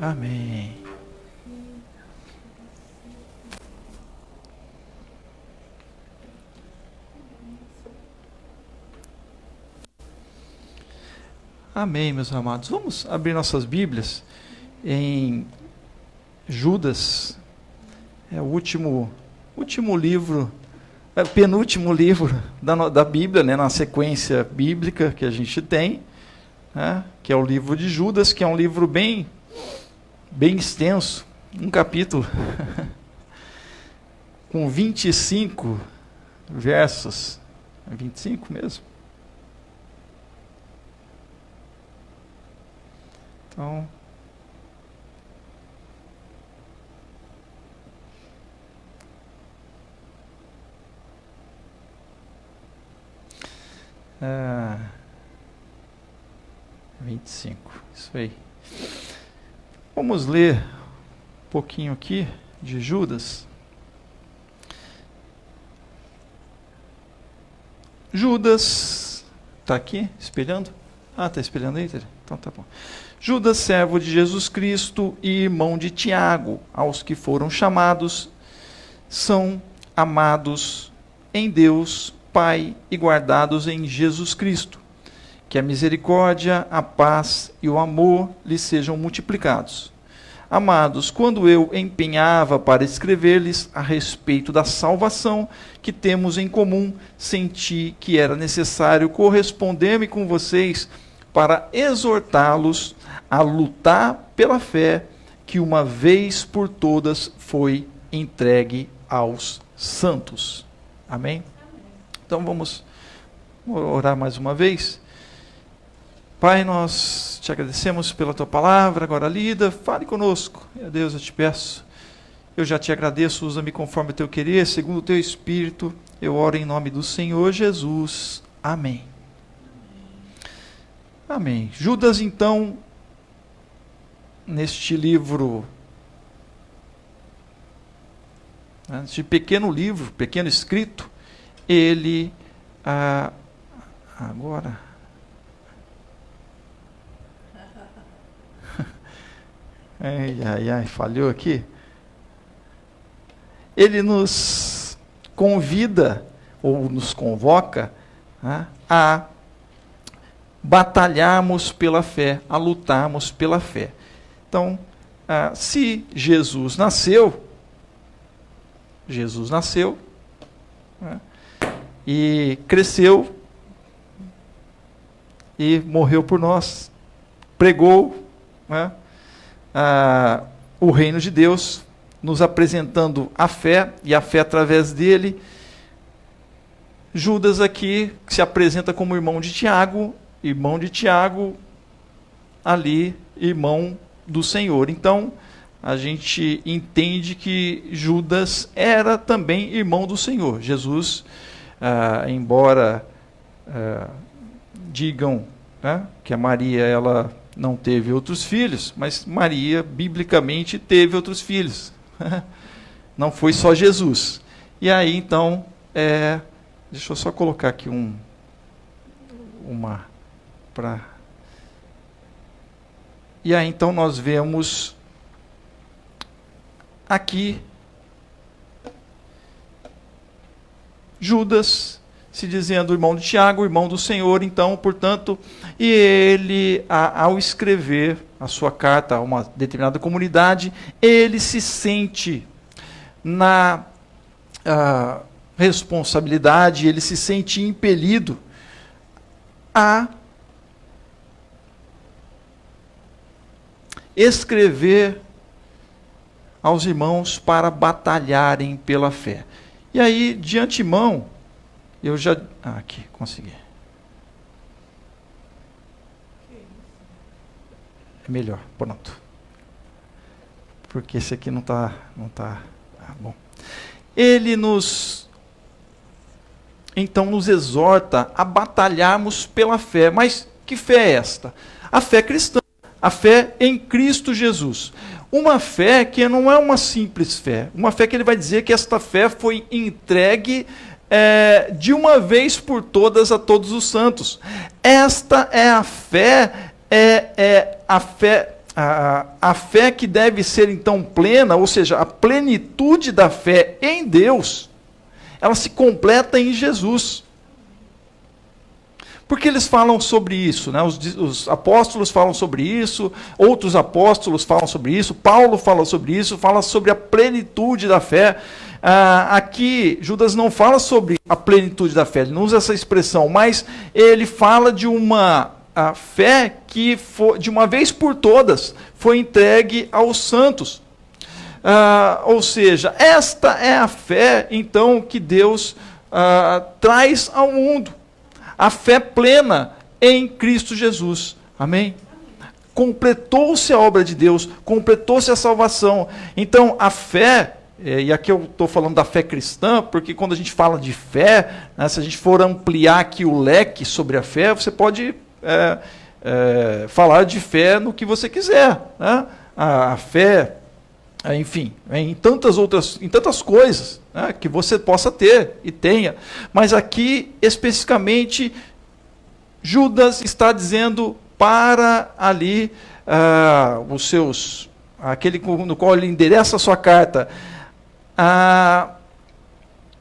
Amém. Amém, meus amados. Vamos abrir nossas Bíblias em Judas. É o último livro, penúltimo livro da Bíblia, né, na sequência bíblica que a gente tem, né, que é o livro de Judas, que é um livro bem extenso, um capítulo com 25 versos. 25 mesmo? Então, ah, 25, isso aí. Vamos ler um pouquinho aqui de Judas. Judas, está aqui, espelhando? Ah, está espelhando aí? Então tá bom. Judas, servo de Jesus Cristo e irmão de Tiago, aos que foram chamados, são amados em Deus, Pai, e guardados em Jesus Cristo. Que a misericórdia, a paz e o amor lhes sejam multiplicados. Amados, quando eu empenhava para escrever-lhes a respeito da salvação que temos em comum, senti que era necessário corresponder-me com vocês para exortá-los a lutar pela fé que uma vez por todas foi entregue aos santos. Amém? Então vamos orar mais uma vez. Pai, nós te agradecemos pela tua palavra agora lida. Fale conosco. Meu Deus, eu te peço. Eu já te agradeço, usa-me conforme o teu querer, segundo o teu Espírito. Eu oro em nome do Senhor Jesus. Amém. Amém. Judas, então, neste livro, neste pequeno livro, pequeno escrito, ele, agora, falhou aqui. Ele nos convida, ou nos convoca, a batalharmos pela fé, a lutarmos pela fé. Então, se Jesus nasceu, e cresceu, e morreu por nós, pregou o reino de Deus, nos apresentando a fé, e a fé através dele. Judas aqui se apresenta como irmão de Tiago, ali, irmão do Senhor. Então, a gente entende que Judas era também irmão do Senhor. Jesus, embora digam que a Maria ela não teve outros filhos, mas Maria, biblicamente, teve outros filhos. Não foi só Jesus. E aí, então, deixa eu só colocar aqui E aí, então, nós vemos aqui Judas se dizendo irmão de Tiago, irmão do Senhor, então, portanto, e ele, ao escrever a sua carta a uma determinada comunidade, ele se sente na responsabilidade, ele se sente impelido a escrever aos irmãos para batalharem pela fé. E aí, de antemão, eu já... aqui, consegui. É melhor, pronto. Porque esse aqui não está bom. Ele então nos exorta a batalharmos pela fé. Mas que fé é esta? A fé cristã, a fé em Cristo Jesus. Uma fé que não é uma simples fé. Uma fé que ele vai dizer que esta fé foi entregue de uma vez por todas a todos os santos. Esta é a fé, a fé que deve ser então plena, ou seja, a plenitude da fé em Deus, ela se completa em Jesus. Porque eles falam sobre isso, né? Os apóstolos falam sobre isso, outros apóstolos falam sobre isso, Paulo fala sobre isso, fala sobre a plenitude da fé. Aqui, Judas não fala sobre a plenitude da fé, ele não usa essa expressão, mas ele fala de uma fé que, de uma vez por todas, foi entregue aos santos. Ou seja, esta é a fé, então, que Deus traz ao mundo. A fé plena em Cristo Jesus. Amém? Completou-se a obra de Deus, completou-se a salvação. Então, a fé, e aqui eu estou falando da fé cristã, porque quando a gente fala de fé, né, se a gente for ampliar aqui o leque sobre a fé, você pode falar de fé no que você quiser. Né? A fé, enfim, em tantas coisas, né, que você possa ter e tenha. Mas aqui, especificamente, Judas está dizendo para ali aquele no qual ele endereça a sua carta,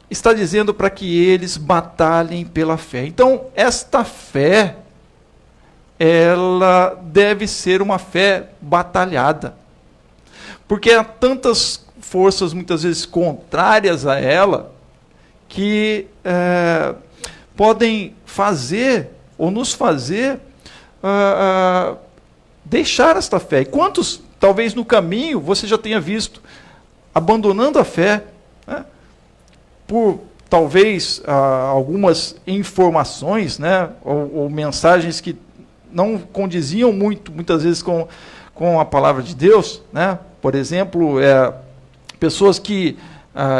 está dizendo para que eles batalhem pela fé. Então, esta fé, ela deve ser uma fé batalhada. Porque há tantas forças, muitas vezes, contrárias a ela, que podem fazer, ou nos fazer, deixar esta fé. E quantos, talvez no caminho, você já tenha visto, abandonando a fé, né, por, talvez, algumas informações, né, ou mensagens que não condiziam muitas vezes com a palavra de Deus, né? Por exemplo, pessoas que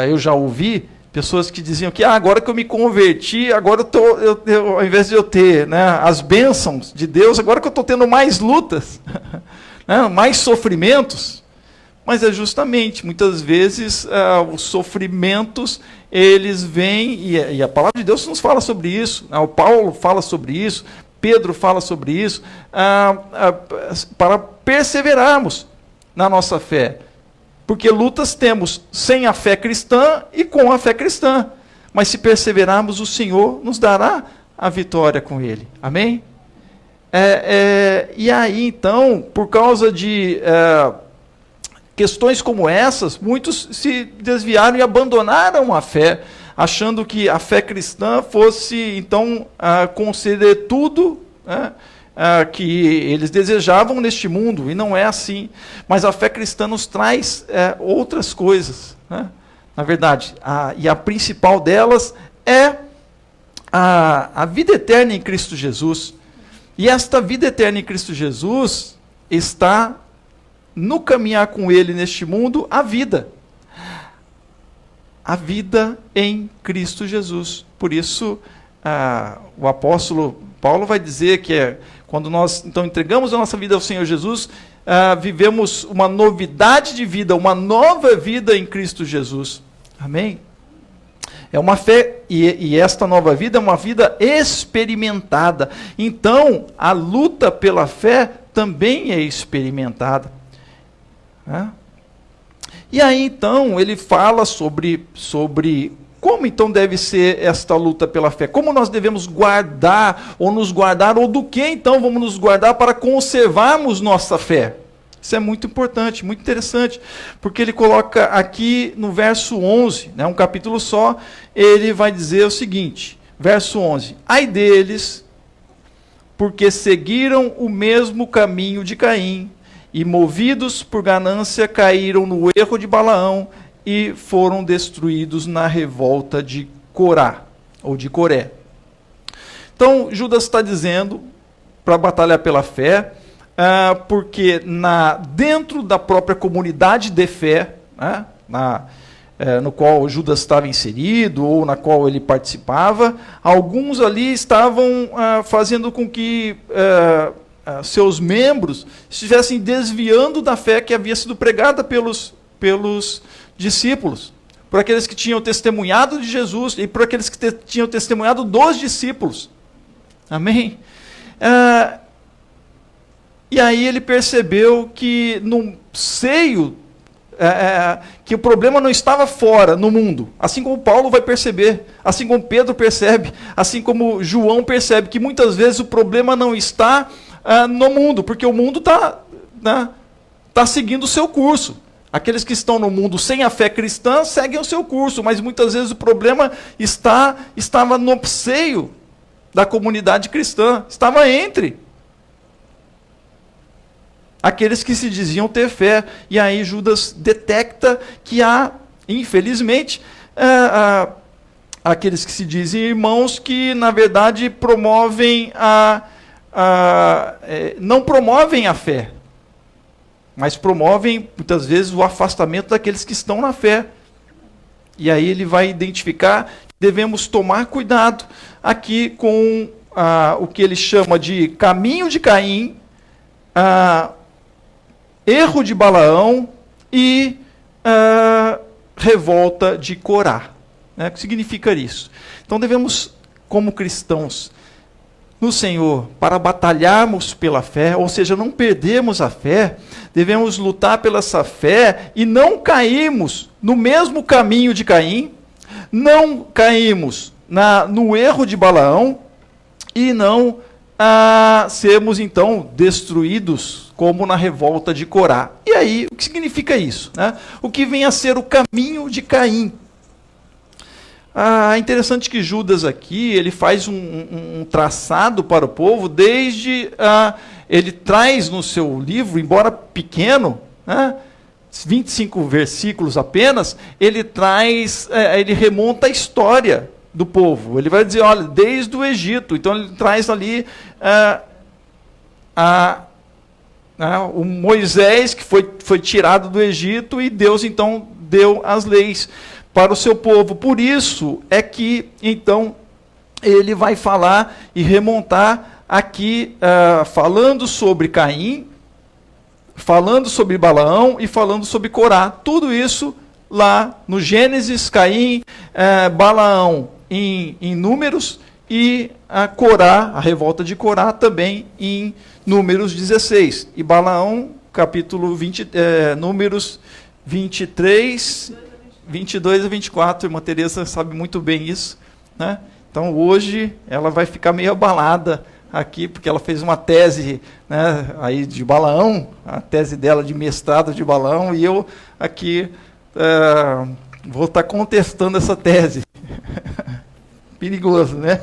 eu já ouvi, pessoas que diziam que agora que eu me converti, agora ao invés de eu ter, né, as bênçãos de Deus, agora que eu estou tendo mais lutas, né, mais sofrimentos. Mas é justamente, muitas vezes, os sofrimentos, eles vêm, e a palavra de Deus nos fala sobre isso, o Paulo fala sobre isso, Pedro fala sobre isso, para perseverarmos na nossa fé. Porque lutas temos sem a fé cristã e com a fé cristã. Mas se perseverarmos, o Senhor nos dará a vitória com Ele. Amém? E aí, então, por causa de questões como essas, muitos se desviaram e abandonaram a fé, achando que a fé cristã fosse, então, conceder tudo, né, que eles desejavam neste mundo, e não é assim. Mas a fé cristã nos traz outras coisas, né? Na verdade, e a principal delas é a vida eterna em Cristo Jesus. E esta vida eterna em Cristo Jesus está no caminhar com Ele neste mundo, a vida em Cristo Jesus. Por isso, o apóstolo Paulo vai dizer que quando nós então entregamos a nossa vida ao Senhor Jesus, vivemos uma novidade de vida, uma nova vida em Cristo Jesus. Amém? É uma fé, e esta nova vida é uma vida experimentada. Então, a luta pela fé também é experimentada. E aí, então, ele fala sobre como, então, deve ser esta luta pela fé. Como nós devemos guardar, ou nos guardar, ou do que, então, vamos nos guardar para conservarmos nossa fé. Isso é muito importante, muito interessante, porque ele coloca aqui no verso 11, né, um capítulo só, ele vai dizer o seguinte, verso 11, ai deles, porque seguiram o mesmo caminho de Caim, e movidos por ganância caíram no erro de Balaão, e foram destruídos na revolta de Corá, ou de Coré. Então, Judas está dizendo, para batalhar pela fé, porque dentro da própria comunidade de fé, né, no qual Judas estava inserido, ou na qual ele participava, alguns ali estavam fazendo com que seus membros estivessem desviando da fé que havia sido pregada pelos discípulos, por aqueles que tinham testemunhado de Jesus e por aqueles que tinham testemunhado dos discípulos. Amém? E aí ele percebeu que no seio, que o problema não estava fora, no mundo. Assim como Paulo vai perceber, assim como Pedro percebe, assim como João percebe, que muitas vezes o problema não está no mundo, porque o mundo está seguindo o seu curso. Aqueles que estão no mundo sem a fé cristã seguem o seu curso, mas muitas vezes o problema estava no seio da comunidade cristã, estava entre aqueles que se diziam ter fé. E aí Judas detecta que há, infelizmente, aqueles que se dizem irmãos que, na verdade, não promovem a fé, mas promovem, muitas vezes, o afastamento daqueles que estão na fé. E aí ele vai identificar que devemos tomar cuidado aqui com o que ele chama de caminho de Caim, erro de Balaão e revolta de Corá. O que significa isso? Então devemos, como cristãos no Senhor, para batalharmos pela fé, ou seja, não perdermos a fé, devemos lutar pela essa fé e não cairmos no mesmo caminho de Caim, não cairmos no erro de Balaão e não sermos então destruídos como na revolta de Corá. E aí, o que significa isso? O que vem a ser o caminho de Caim? É interessante que Judas aqui, ele faz um traçado para o povo, ele traz no seu livro, embora pequeno, 25 versículos apenas, ele remonta a história do povo. Ele vai dizer, olha, desde o Egito. Então ele traz ali o Moisés, que foi tirado do Egito, e Deus então deu as leis para o seu povo. Por isso é que, então, ele vai falar e remontar aqui, falando sobre Caim, falando sobre Balaão e falando sobre Corá. Tudo isso lá no Gênesis, Caim, Balaão em Números e Corá, a revolta de Corá também em Números 16. E Balaão, capítulo 20, Números 23... 22 a 24, a irmã Teresa sabe muito bem isso, Então hoje ela vai ficar meio abalada aqui, porque ela fez uma tese, aí de Balaão, a tese dela de mestrado de Balaão, e eu aqui vou estar contestando essa tese. Perigoso, né?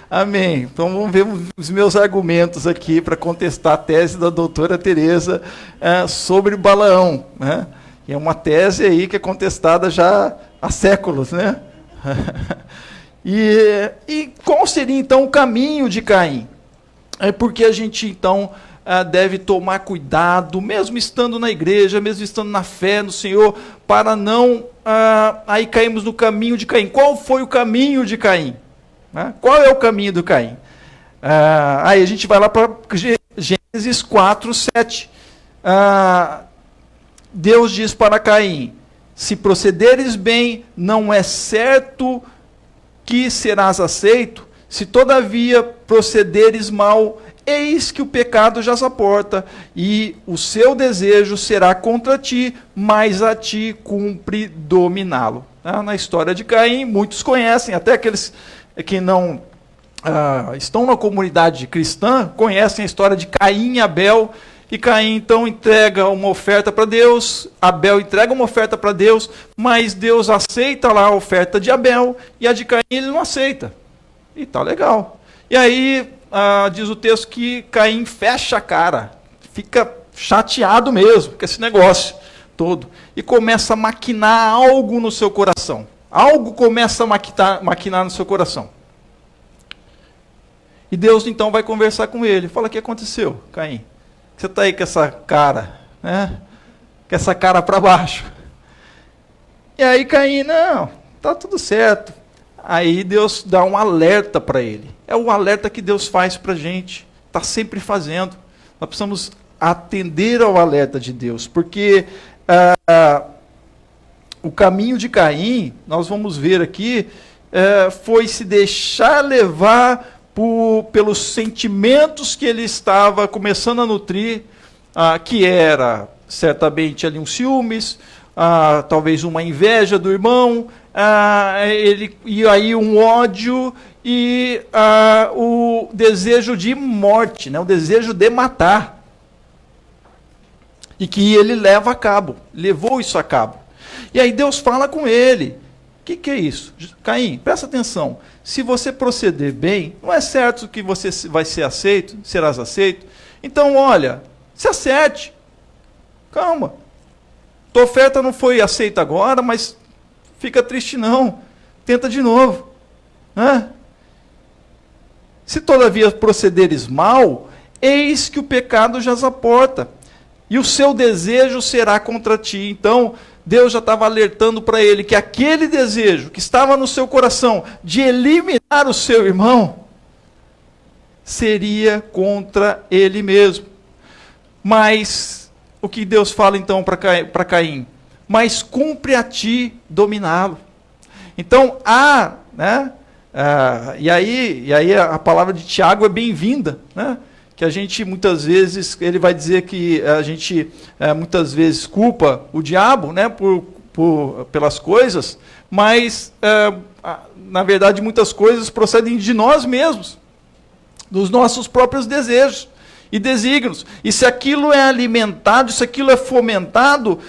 Amém. Então vamos ver os meus argumentos aqui para contestar a tese da doutora Teresa sobre Balaão, E é uma tese aí que é contestada já há séculos, E qual seria então o caminho de Caim? É porque a gente então deve tomar cuidado, mesmo estando na igreja, mesmo estando na fé no Senhor, para não aí cairmos no caminho de Caim. Qual foi o caminho de Caim? Qual é o caminho do Caim? Aí a gente vai lá para Gênesis 4, 7. Deus diz para Caim, se procederes bem, não é certo que serás aceito, se todavia procederes mal, eis que o pecado já se porta, e o seu desejo será contra ti, mas a ti cumpre dominá-lo. Na história de Caim, muitos conhecem, até aqueles que não estão na comunidade cristã, conhecem a história de Caim e Abel. E Caim, então, entrega uma oferta para Deus, Abel entrega uma oferta para Deus, mas Deus aceita lá a oferta de Abel, e a de Caim ele não aceita. E tá legal. E aí, diz o texto que Caim fecha a cara, fica chateado mesmo com esse negócio todo, e começa a maquinar algo no seu coração. Algo começa a maquinar no seu coração. E Deus, então, vai conversar com ele. Fala, o que aconteceu, Caim? Você está aí com essa cara, com essa cara para baixo. E aí Caim, não, está tudo certo. Aí Deus dá um alerta para ele. É o alerta que Deus faz para a gente, está sempre fazendo. Nós precisamos atender ao alerta de Deus, porque o caminho de Caim, nós vamos ver aqui, foi se deixar levar pelos sentimentos que ele estava começando a nutrir, que era certamente ali um ciúmes, talvez uma inveja do irmão, e aí um ódio e o desejo de morte, né? O desejo de matar. E que ele levou isso a cabo. E aí Deus fala com ele. O que é isso? Caim, presta atenção. Se você proceder bem, não é certo que você vai ser aceito, serás aceito. Então, olha, se acerte. Calma. Tua oferta não foi aceita agora, mas fica triste não. Tenta de novo. Né? Se todavia procederes mal, eis que o pecado jaz à porta, e o seu desejo será contra ti. Então, Deus já estava alertando para ele que aquele desejo que estava no seu coração de eliminar o seu irmão, seria contra ele mesmo. Mas, o que Deus fala então para Caim? Mas cumpre a ti dominá-lo. Então, e aí a palavra de Tiago é bem-vinda, né? Que a gente muitas vezes, ele vai dizer que a gente muitas vezes culpa o diabo, né, pelas coisas, mas na verdade muitas coisas procedem de nós mesmos, dos nossos próprios desejos e desígnios. E se aquilo é alimentado, se aquilo é fomentado,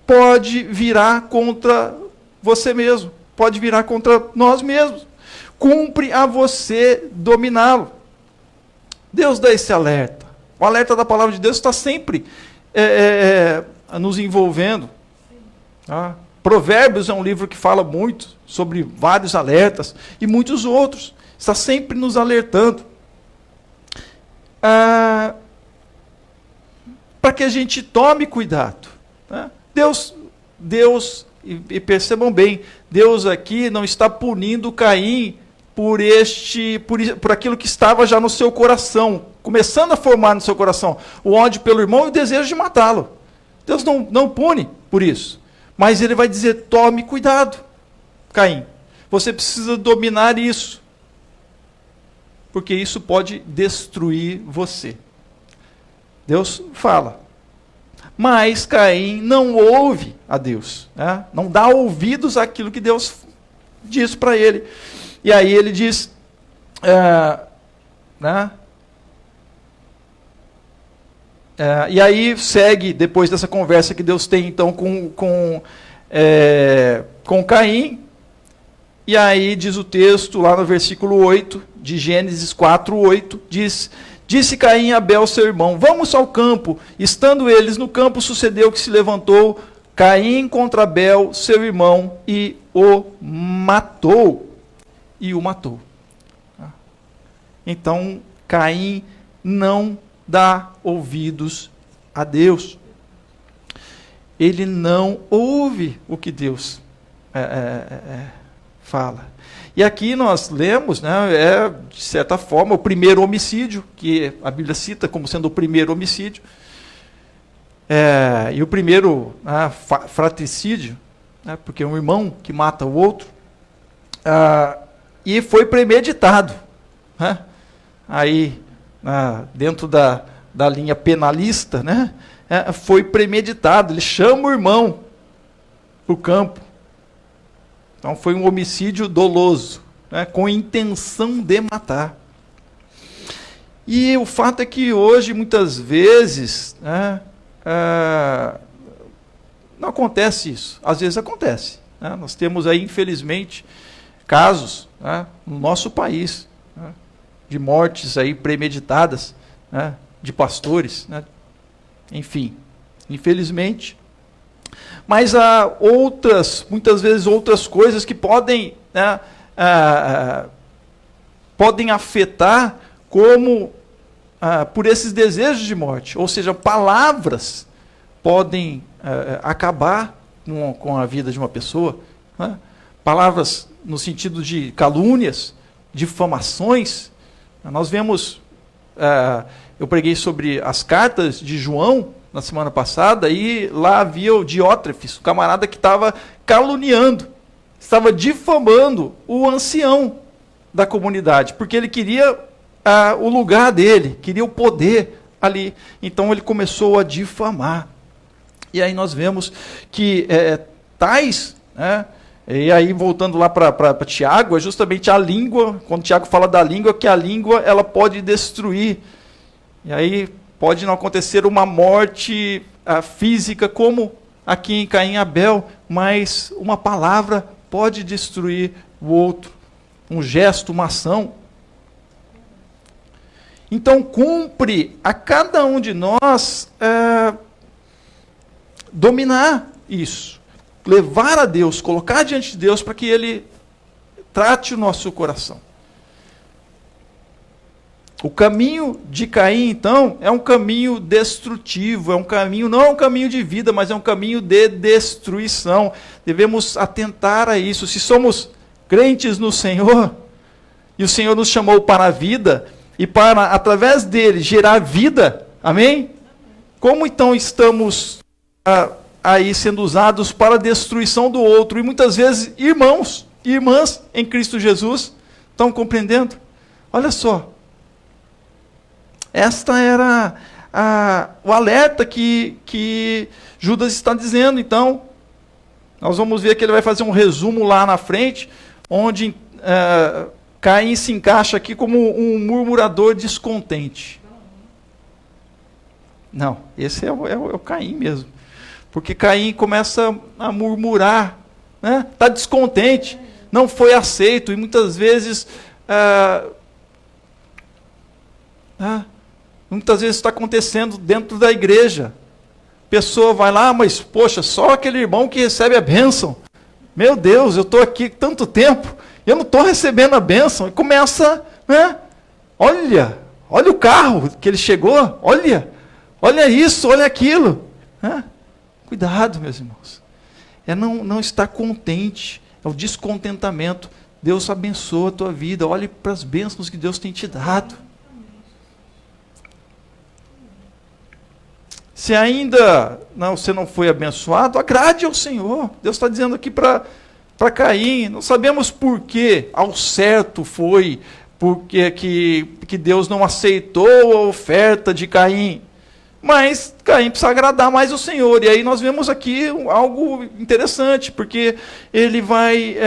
pode virar contra você mesmo, pode virar contra nós mesmos. Cumpre a você dominá-lo. Deus dá esse alerta. O alerta da palavra de Deus está sempre nos envolvendo. Tá? Provérbios é um livro que fala muito sobre vários alertas e muitos outros. Está sempre nos alertando. Para que a gente tome cuidado. Tá? Deus, e percebam bem, Deus aqui não está punindo Caim por aquilo que estava já no seu coração, começando a formar no seu coração, o ódio pelo irmão e o desejo de matá-lo. Deus não pune por isso, mas ele vai dizer, tome cuidado, Caim, você precisa dominar isso, porque isso pode destruir você. Deus fala, mas Caim não ouve a Deus, né? Não dá ouvidos àquilo que Deus diz para ele. E aí ele diz, e aí segue, depois dessa conversa que Deus tem então com Caim, e aí diz o texto, lá no versículo 8, de Gênesis 4:8, diz, disse Caim a Abel seu irmão, vamos ao campo. Estando eles no campo, sucedeu que se levantou Caim contra Abel seu irmão, e o matou. Então, Caim não dá ouvidos a Deus. Ele não ouve o que Deus fala. E aqui nós lemos, né, de certa forma, o primeiro homicídio, que a Bíblia cita como sendo o primeiro homicídio, e o primeiro fratricídio, né, porque é um irmão que mata o outro, e foi premeditado. Né? Aí, dentro da linha penalista, né? Foi premeditado. Ele chama o irmão para o campo. Então, foi um homicídio doloso, né? Com intenção de matar. E o fato é que hoje, muitas vezes, né? Não acontece isso. Às vezes acontece. Né? Nós temos aí, infelizmente, casos, né, no nosso país, né, de mortes aí premeditadas, né, de pastores, né, enfim, infelizmente. Mas há muitas vezes outras coisas que podem, né, podem afetar como por esses desejos de morte, ou seja, palavras podem acabar com a vida de uma pessoa, né? Palavras no sentido de calúnias, difamações. Nós vemos, eu preguei sobre as cartas de João na semana passada, e lá havia o Diótrefes, o camarada que estava caluniando, estava difamando o ancião, da comunidade, porque ele queria o lugar dele, queria o poder ali. Então ele começou a difamar. E aí nós vemos que tais, né, e aí voltando lá para Tiago, é justamente a língua, quando Tiago fala da língua, que a língua ela pode destruir. E aí pode não acontecer uma morte física como aqui em Caim e Abel, mas uma palavra pode destruir o outro, um gesto, uma ação. Então cumpre a cada um de nós dominar isso, levar a Deus, colocar diante de Deus para que Ele trate o nosso coração. O caminho de Caim, então, é um caminho destrutivo, não é um caminho de vida, mas é um caminho de destruição. Devemos atentar a isso. Se somos crentes no Senhor, e o Senhor nos chamou para a vida, e para, através dele, gerar vida, amém? Como então estamos aí sendo usados para a destruição do outro? E muitas vezes, irmãos e irmãs em Cristo Jesus, estão compreendendo? Olha só. Esta era o alerta que Judas está dizendo. Então, nós vamos ver que ele vai fazer um resumo lá na frente, onde Caim se encaixa aqui como um murmurador descontente. Não, esse é o Caim mesmo. Porque Caim começa a murmurar, né? Está descontente, não foi aceito, e muitas vezes... muitas vezes está acontecendo dentro da igreja. A pessoa vai lá, mas, poxa, só aquele irmão que recebe a bênção. Meu Deus, eu estou aqui tanto tempo, e eu não estou recebendo a bênção. E começa, né? Olha o carro que ele chegou, olha isso, olha aquilo. Cuidado, meus irmãos. É não estar contente, é o descontentamento. Deus abençoa a tua vida, olhe para as bênçãos que Deus tem te dado. Se ainda você não foi abençoado, agrade ao Senhor. Deus está dizendo aqui para Caim. Não sabemos por que ao certo foi, porque que Deus não aceitou a oferta de Caim. Mas Caim precisa agradar mais o Senhor. E aí nós vemos aqui algo interessante, porque ele vai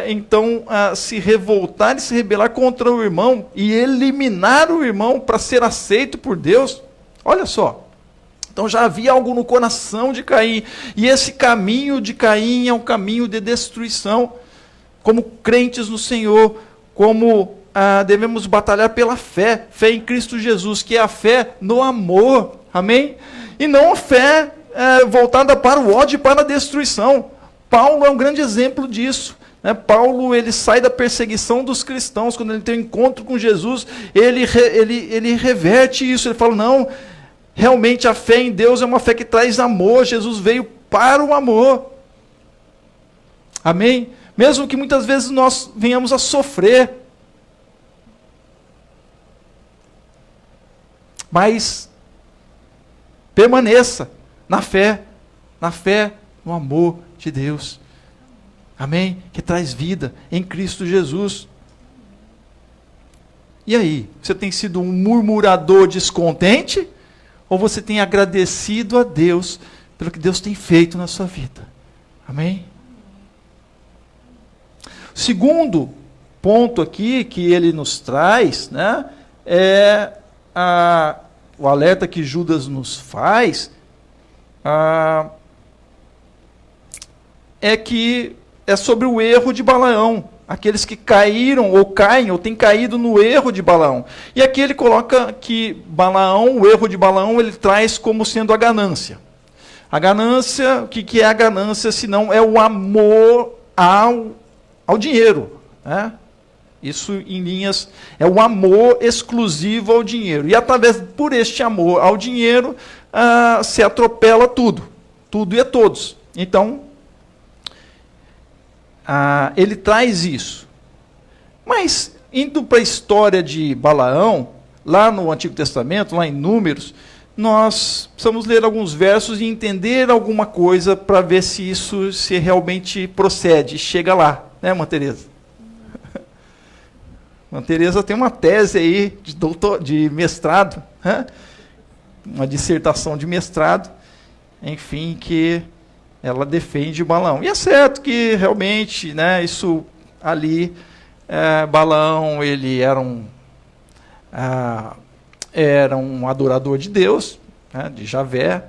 então se revoltar e se rebelar contra o irmão e eliminar o irmão para ser aceito por Deus. Olha só. Então já havia algo no coração de Caim. E esse caminho de Caim é um caminho de destruição. Como crentes no Senhor, como devemos batalhar pela fé em Cristo Jesus, que é a fé no amor. Amém? E não a fé voltada para o ódio e para a destruição. Paulo é um grande exemplo disso. Paulo ele sai da perseguição dos cristãos. Quando ele tem um encontro com Jesus, ele reverte isso. Ele fala, não... Realmente a fé em Deus é uma fé que traz amor. Jesus veio para o amor. Amém? Mesmo que muitas vezes nós venhamos a sofrer. Mas permaneça na fé no amor de Deus. Amém? Que traz vida em Cristo Jesus. E aí? Você tem sido um murmurador descontente? Ou você tem agradecido a Deus pelo que Deus tem feito na sua vida? Amém? O segundo ponto aqui que ele nos traz, né, é o alerta que Judas nos faz, é sobre o erro de Balaão. Aqueles que caíram, ou caem, ou têm caído no erro de Balaão. E aqui ele coloca que Balaão, o erro de Balaão, ele traz como sendo a ganância. A ganância, o que é a ganância, senão é o amor ao dinheiro. Né? Isso, em linhas, é o amor exclusivo ao dinheiro. E por este amor ao dinheiro, se atropela tudo e a todos. Então, ele traz isso. Mas, indo para a história de Balaão, lá no Antigo Testamento, lá em Números, nós precisamos ler alguns versos e entender alguma coisa para ver se isso se realmente procede, chega lá, né, irmã Tereza? A Teresa tem uma tese aí de mestrado, né? Uma dissertação de mestrado, enfim, que ela defende Balaão. E é certo que realmente, né, isso ali, Balaão, ele era um adorador de Deus, né, de Javé,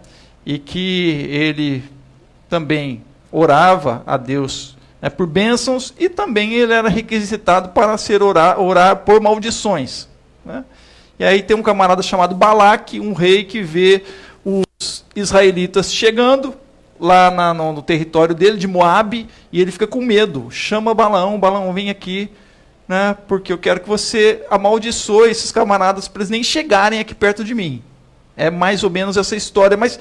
e que ele também orava a Deus, né, por bênçãos, e também ele era requisitado para orar por maldições, né? E aí tem um camarada chamado Balaque, um rei que vê os israelitas chegando lá no território dele, de Moabe, e ele fica com medo, chama Balaão, Balaão, vem aqui, né, porque eu quero que você amaldiçoe esses camaradas para eles nem chegarem aqui perto de mim. É mais ou menos essa história. Mas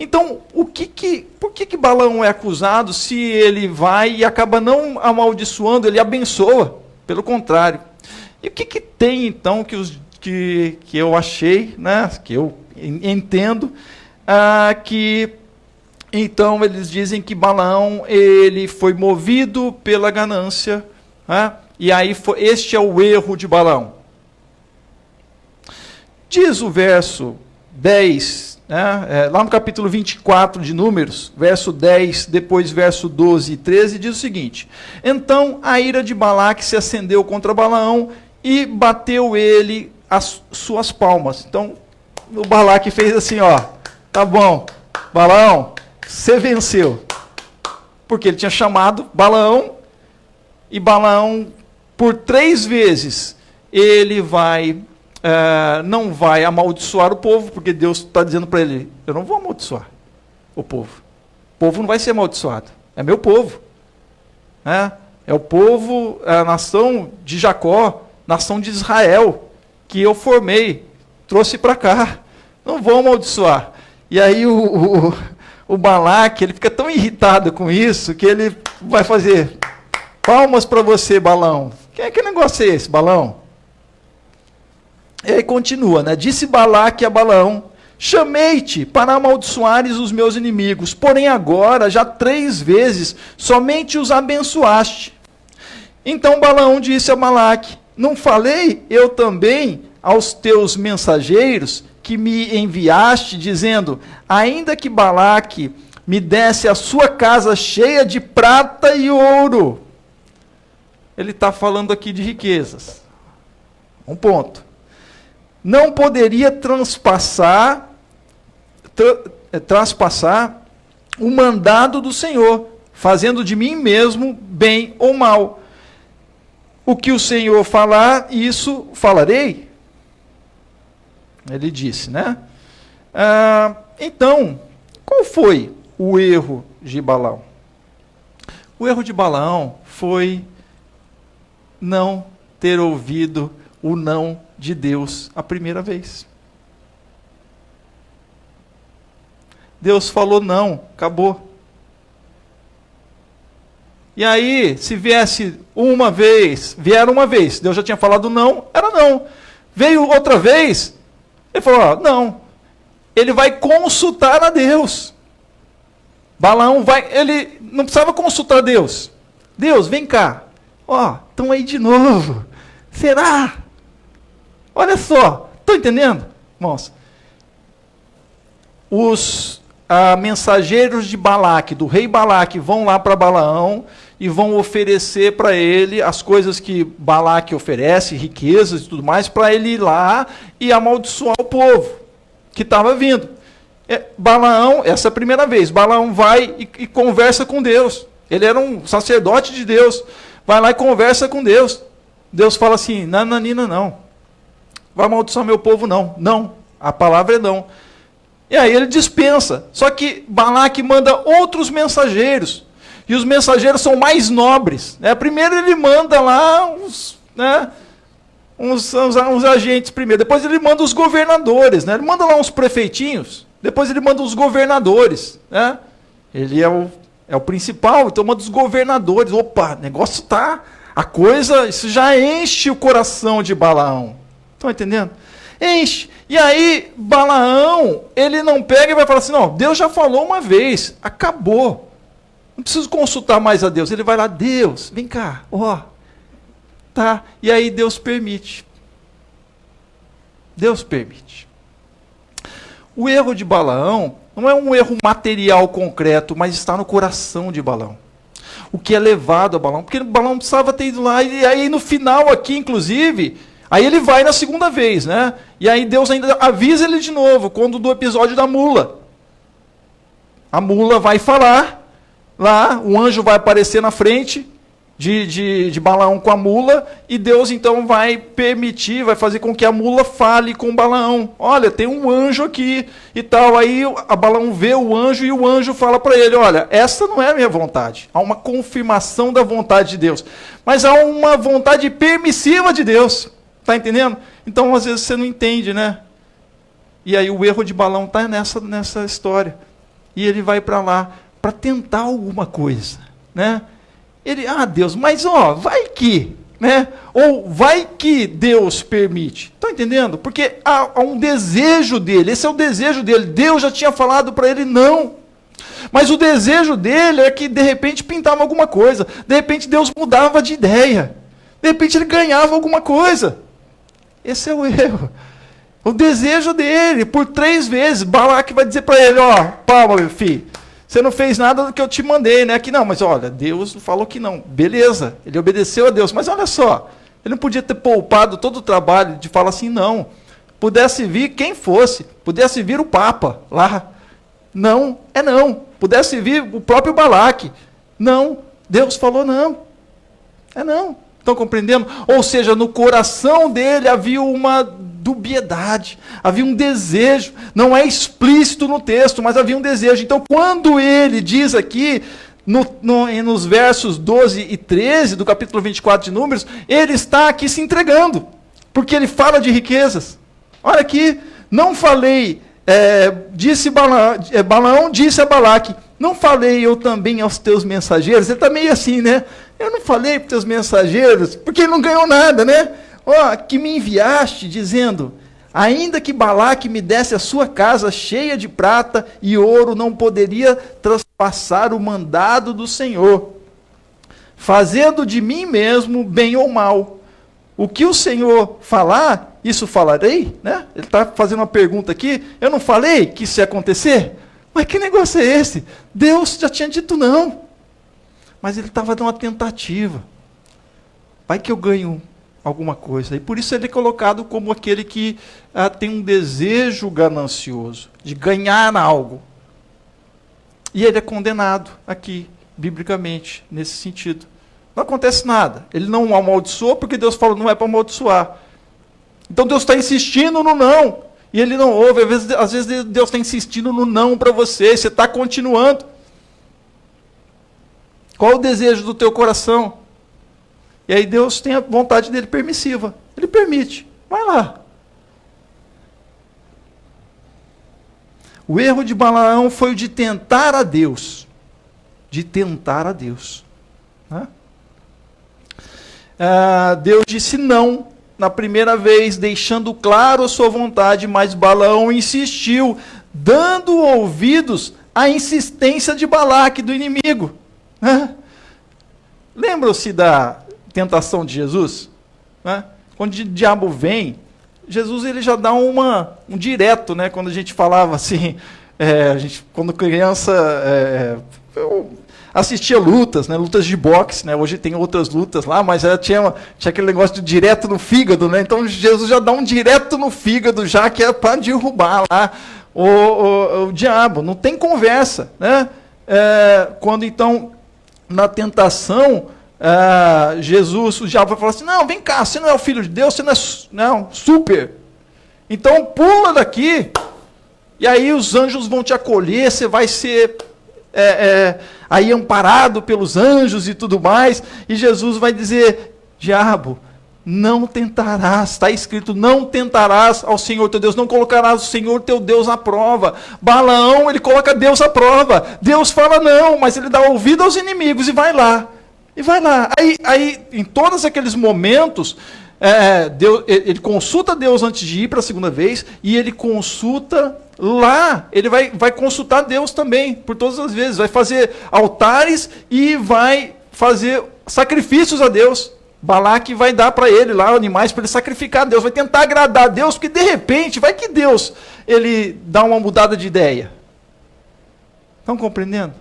então, por que Balaão é acusado se ele vai e acaba não amaldiçoando, ele abençoa? Pelo contrário. E o que tem, então, que eu achei, né, que eu entendo, que, então, eles dizem que Balaão ele foi movido pela ganância, né, e aí este é o erro de Balaão. Diz o verso 10, né, lá no capítulo 24 de Números, verso 10, depois verso 12 e 13, diz o seguinte: então a ira de Balaque se acendeu contra Balaão e bateu ele as suas palmas. Então o Balaque fez assim, ó, tá bom, Balaão, você venceu. Porque ele tinha chamado Balaão, e Balaão, por 3 vezes, ele não vai amaldiçoar o povo, porque Deus está dizendo para ele, eu não vou amaldiçoar o povo. O povo não vai ser amaldiçoado, é meu povo. É o povo, a nação de Jacó, nação de Israel, que eu formei, trouxe para cá, não vou amaldiçoar. E aí o Balaque, ele fica tão irritado com isso, que ele vai fazer, palmas para você, Balaão. Que negócio é esse, Balaão? E aí continua, né? Disse Balaque a Balaão, chamei-te para amaldiçoares os meus inimigos, porém agora, já 3 vezes, somente os abençoaste. Então Balaão disse a Balaque, não falei eu também aos teus mensageiros que me enviaste, dizendo, ainda que Balaque me desse a sua casa cheia de prata e ouro. Ele está falando aqui de riquezas. Um ponto. Não poderia transpassar o mandado do Senhor, fazendo de mim mesmo bem ou mal. O que o Senhor falar, isso falarei. Ele disse, né? Então, qual foi o erro de Balaão? O erro de Balaão foi não ter ouvido o não de Deus a primeira vez. Deus falou não, acabou. E aí, se vieram uma vez, Deus já tinha falado não, era não. Veio outra vez, ele falou, não. Ele vai consultar a Deus. Balaão ele não precisava consultar Deus. Deus, vem cá. Estão aí de novo. Será? Olha só, estão entendendo, irmãos? Os mensageiros de Balaque, do rei Balaque, vão lá para Balaão e vão oferecer para ele as coisas que Balaque oferece, riquezas e tudo mais, para ele ir lá e amaldiçoar o povo que estava vindo. Balaão, essa é a primeira vez, Balaão vai e conversa com Deus. Ele era um sacerdote de Deus. Vai lá e conversa com Deus. Deus fala assim, nananina não. Vai amaldiçoar meu povo não. Não, a palavra é não. E aí ele dispensa. Só que Balaque manda outros mensageiros. E os mensageiros são mais nobres. Primeiro ele manda lá uns agentes primeiro. Depois ele manda os governadores. Ele manda lá uns prefeitinhos. Depois ele manda os governadores. Ele é o principal, então manda os governadores. Opa, negócio tá... isso já enche o coração de Balaão. Estão entendendo? Enche. E aí, Balaão, ele não pega e vai falar assim, não, Deus já falou uma vez, acabou. Não preciso consultar mais a Deus. Ele vai lá, Deus, vem cá, Tá, e aí Deus permite. Deus permite. O erro de Balaão não é um erro material concreto, mas está no coração de Balaão. O que é levado a Balaão, porque Balaão precisava ter ido lá, e aí no final aqui, inclusive, aí ele vai na segunda vez, né? E aí Deus ainda avisa ele de novo, quando do episódio da mula. A mula vai falar, lá, o anjo vai aparecer na frente de Balaão com a mula, e Deus então vai permitir, vai fazer com que a mula fale com Balaão. Olha, tem um anjo aqui e tal. Aí a Balaão vê o anjo e o anjo fala para ele, olha, essa não é a minha vontade. Há uma confirmação da vontade de Deus. Mas há uma vontade permissiva de Deus. Está entendendo? Então, às vezes, você não entende, né? E aí o erro de Balaão está nessa história. E ele vai para lá para tentar alguma coisa, né? Ele, Deus, mas vai que, né? Ou vai que Deus permite. Estão entendendo? Porque há um desejo dele, esse é o desejo dele. Deus já tinha falado para ele não. Mas o desejo dele é que de repente pintava alguma coisa. De repente Deus mudava de ideia. De repente ele ganhava alguma coisa. Esse é o erro. O desejo dele, por 3 vezes, Balaque vai dizer para ele, Paulo, meu filho, você não fez nada do que eu te mandei, né? Que não, mas olha, Deus falou que não. Beleza, ele obedeceu a Deus. Mas olha só, ele não podia ter poupado todo o trabalho de falar assim, não. Pudesse vir quem fosse, pudesse vir o Papa lá. Não, é não. Pudesse vir o próprio Balaque. Não, Deus falou não. É não. Estão compreendendo? Ou seja, no coração dele havia uma dubiedade, havia um desejo, não é explícito no texto, mas havia um desejo. Então, quando ele diz aqui, nos versos 12 e 13 do capítulo 24 de Números, ele está aqui se entregando, porque ele fala de riquezas. Olha aqui, não falei, Balaão disse a Balaque, não falei eu também aos teus mensageiros? Ele está meio assim, né? Eu não falei para os teus mensageiros, porque ele não ganhou nada, né? Que me enviaste, dizendo, ainda que Balaque me desse a sua casa cheia de prata e ouro, não poderia traspassar o mandado do Senhor, fazendo de mim mesmo bem ou mal. O que o Senhor falar, isso falarei, né? Ele está fazendo uma pergunta aqui, eu não falei que isso ia acontecer? Mas que negócio é esse? Deus já tinha dito não. Mas ele estava dando uma tentativa. Vai que eu ganho alguma coisa. E por isso ele é colocado como aquele que tem um desejo ganancioso, de ganhar algo. E ele é condenado aqui, biblicamente, nesse sentido. Não acontece nada. Ele não amaldiçoou, porque Deus falou, não é para amaldiçoar. Então Deus está insistindo no não. E ele não ouve. Às vezes Deus está insistindo no não para você. Você está continuando. Qual o desejo do teu coração? E aí Deus tem a vontade dele permissiva. Ele permite. Vai lá. O erro de Balaão foi o de tentar a Deus. De tentar a Deus. Né? Deus disse não na primeira vez, deixando claro a sua vontade, mas Balaão insistiu, dando ouvidos à insistência de Balaque, do inimigo. Né? Lembram-se da tentação de Jesus? Né? Quando o diabo vem, Jesus ele já dá um direto, né? Quando a gente falava assim, quando criança, eu assistia lutas, né? Lutas de boxe, né? Hoje tem outras lutas lá, mas tinha aquele negócio de direto no fígado, né? Então Jesus já dá um direto no fígado, já que é para derrubar lá o diabo. Não tem conversa, né? Quando então na tentação Jesus, o diabo vai falar assim, não, vem cá, você não é o filho de Deus, você não é super, então pula daqui, e aí os anjos vão te acolher, você vai ser aí amparado pelos anjos e tudo mais, e Jesus vai dizer, diabo, não tentarás, está escrito, não tentarás ao Senhor teu Deus, não colocarás o Senhor teu Deus à prova. Balaão, ele coloca Deus à prova, Deus fala não, mas ele dá ouvido aos inimigos e vai lá. E vai lá. Aí em todos aqueles momentos, ele consulta Deus antes de ir para a segunda vez, e ele consulta lá, ele vai consultar Deus também, por todas as vezes, vai fazer altares e vai fazer sacrifícios a Deus. Balaque vai dar para ele lá animais para ele sacrificar a Deus, vai tentar agradar a Deus, porque de repente, vai que Deus, ele dá uma mudada de ideia. Estão compreendendo?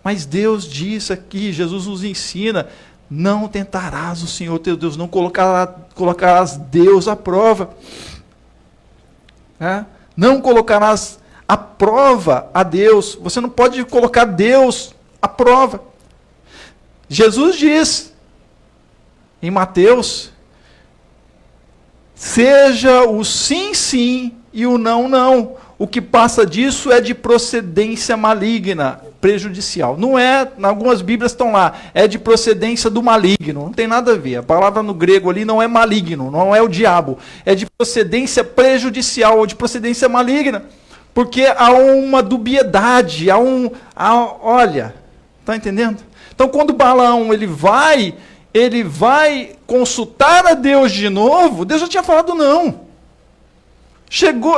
Mas Deus diz aqui, Jesus nos ensina, não tentarás o Senhor teu Deus, não colocarás Deus à prova. Não colocarás à prova a Deus, você não pode colocar Deus à prova. Jesus diz, em Mateus, seja o sim, sim e o não, não. O que passa disso é de procedência maligna, prejudicial. Não é, algumas Bíblias estão lá, é de procedência do maligno. Não tem nada a ver. A palavra no grego ali não é maligno, não é o diabo. É de procedência prejudicial ou de procedência maligna. Porque há uma dubiedade, olha, está entendendo? Então quando Balaão ele vai consultar a Deus de novo, Deus já tinha falado não.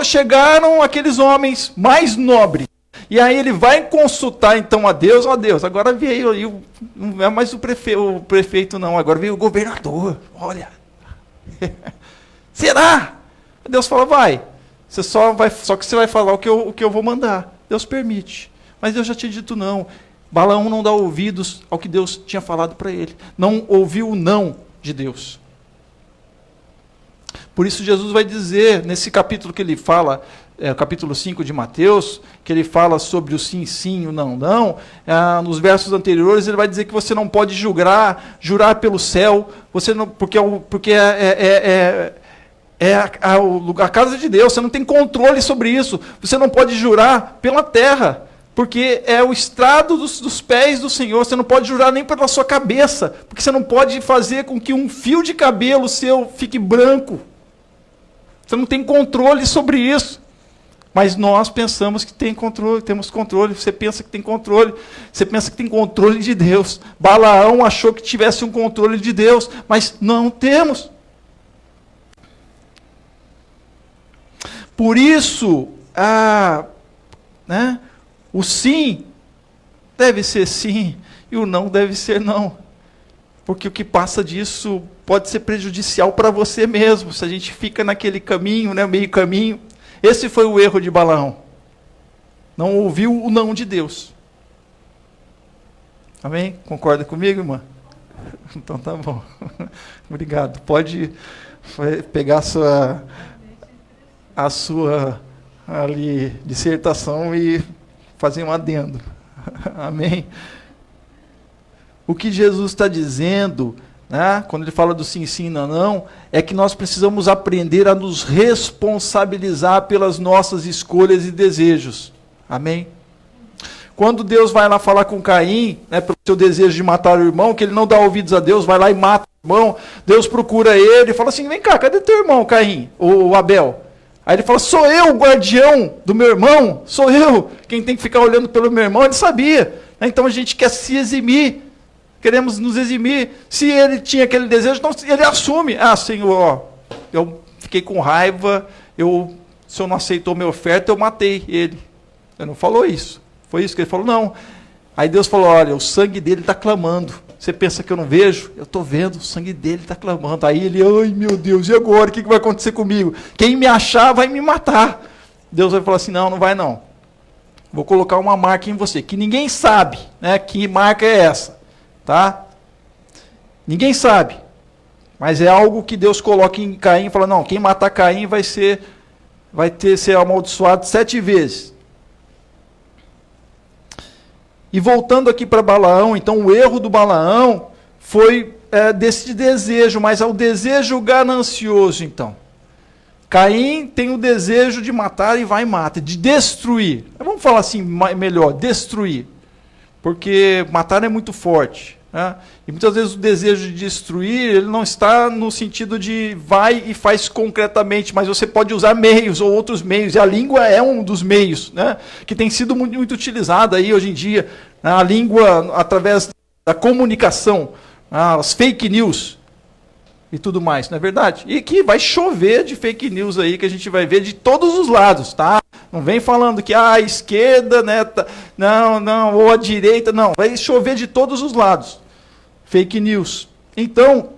Chegaram aqueles homens mais nobres. E aí ele vai consultar então a Deus. Ó Deus, agora veio aí, não é mais o prefeito não, agora veio o governador. Olha. Será? Deus fala, vai. Só que você vai falar o que eu vou mandar. Deus permite. Mas Deus já tinha dito não. Balaão não dá ouvidos ao que Deus tinha falado para ele. Não ouviu o não de Deus. Por isso Jesus vai dizer, nesse capítulo que ele fala, capítulo 5 de Mateus, que ele fala sobre o sim, sim, o não, não, nos versos anteriores ele vai dizer que você não pode jurar pelo céu, você não, porque a casa de Deus, você não tem controle sobre isso, você não pode jurar pela terra, porque é o estrado dos pés do Senhor, você não pode jurar nem pela sua cabeça, porque você não pode fazer com que um fio de cabelo seu fique branco. Você não tem controle sobre isso. Mas nós pensamos que temos controle. Você pensa que tem controle. Você pensa que tem controle de Deus. Balaão achou que tivesse um controle de Deus, mas não temos. Por isso, o sim deve ser sim e o não deve ser não. Porque o que passa disso pode ser prejudicial para você mesmo, se a gente fica naquele caminho, meio caminho. Esse foi o erro de Balaão. Não ouviu o não de Deus. Amém? Concorda comigo, irmã? Então tá bom. Obrigado. Pode pegar a sua ali, dissertação e fazer um adendo. Amém? O que Jesus está dizendo, quando ele fala do sim, sim, não, não, é que nós precisamos aprender a nos responsabilizar pelas nossas escolhas e desejos. Amém? Quando Deus vai lá falar com Caim, pelo seu desejo de matar o irmão, que ele não dá ouvidos a Deus, vai lá e mata o irmão, Deus procura ele e fala assim, vem cá, cadê teu irmão, Caim, o Abel? Aí ele fala, sou eu o guardião do meu irmão, sou eu quem tem que ficar olhando pelo meu irmão, ele sabia. Então a gente quer se eximir, queremos nos eximir. Se ele tinha aquele desejo, então ele assume. Senhor, eu fiquei com raiva, o Senhor não aceitou minha oferta, eu matei ele. Ele não falou isso. Foi isso que ele falou? Não. Aí Deus falou, olha, o sangue dele está clamando. Você pensa que eu não vejo? Eu estou vendo, o sangue dele está clamando. Aí ele, ai meu Deus, e agora? O que vai acontecer comigo? Quem me achar vai me matar. Deus vai falar assim, não vai não. Vou colocar uma marca em você, que ninguém sabe, que marca é essa. Tá? Ninguém sabe. Mas é algo que Deus coloca em Caim e fala, não, quem matar Caim vai ser amaldiçoado 7 vezes. E voltando aqui para Balaão, então o erro do Balaão foi desse desejo, mas é o desejo ganancioso, então. Caim tem o desejo de matar e vai e mata, de destruir. Vamos falar assim melhor, destruir. Porque matar é muito forte. E muitas vezes o desejo de destruir, ele não está no sentido de vai e faz concretamente, mas você pode usar meios ou outros meios, e a língua é um dos meios, que tem sido muito, muito utilizada aí hoje em dia, a língua através da comunicação, as fake news e tudo mais, não é verdade? E que vai chover de fake news aí, que a gente vai ver de todos os lados, tá? Não vem falando que a esquerda, ou a direita, não, vai chover de todos os lados. Fake news. Então,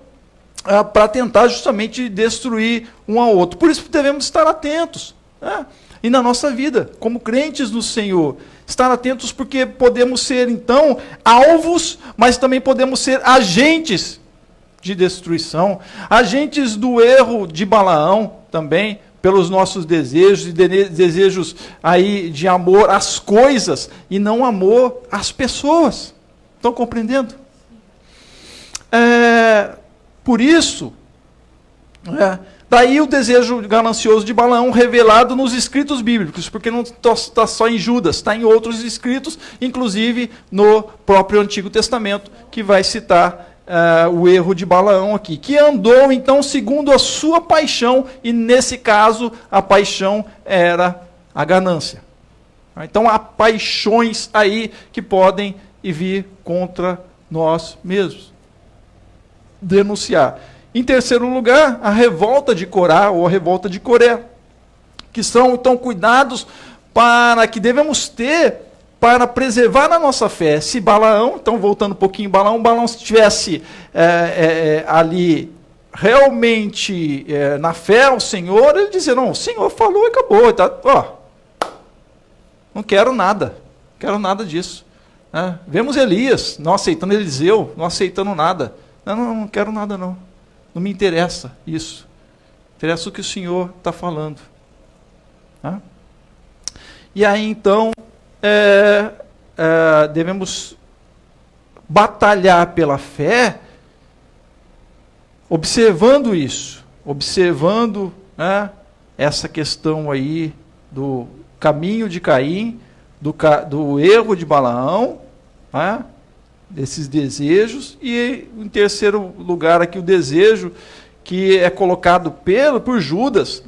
para tentar justamente destruir um ao outro. Por isso devemos estar atentos, né? E na nossa vida, como crentes no Senhor, estar atentos, porque podemos ser, então, alvos, mas também podemos ser agentes de destruição, agentes do erro de Balaão também, pelos nossos desejos, e desejos aí de amor às coisas, e não amor às pessoas. Estão compreendendo? Por isso, daí o desejo ganancioso de Balaão revelado nos escritos bíblicos, porque não está só em Judas, está em outros escritos, inclusive no próprio Antigo Testamento, que vai citar o erro de Balaão aqui, que andou então segundo a sua paixão, e nesse caso a paixão era a ganância. Então há paixões aí que podem vir contra nós mesmos. Denunciar. Em terceiro lugar, a revolta de Corá ou a revolta de Coré, que são então cuidados para que devemos ter para preservar a nossa fé. Se Balaão, então voltando um pouquinho, Balaão se estivesse ali realmente na fé ao Senhor, ele dizia, não, o Senhor falou e acabou, tá, não quero nada disso. Vemos Elias não aceitando Eliseu, não aceitando nada. Não quero nada não. Não me interessa isso. Interessa o que o Senhor está falando. E aí então, devemos batalhar pela fé, observando isso, observando essa questão aí do caminho de Caim, do erro de Balaão, desses desejos, e em terceiro lugar aqui o desejo que é colocado por Judas,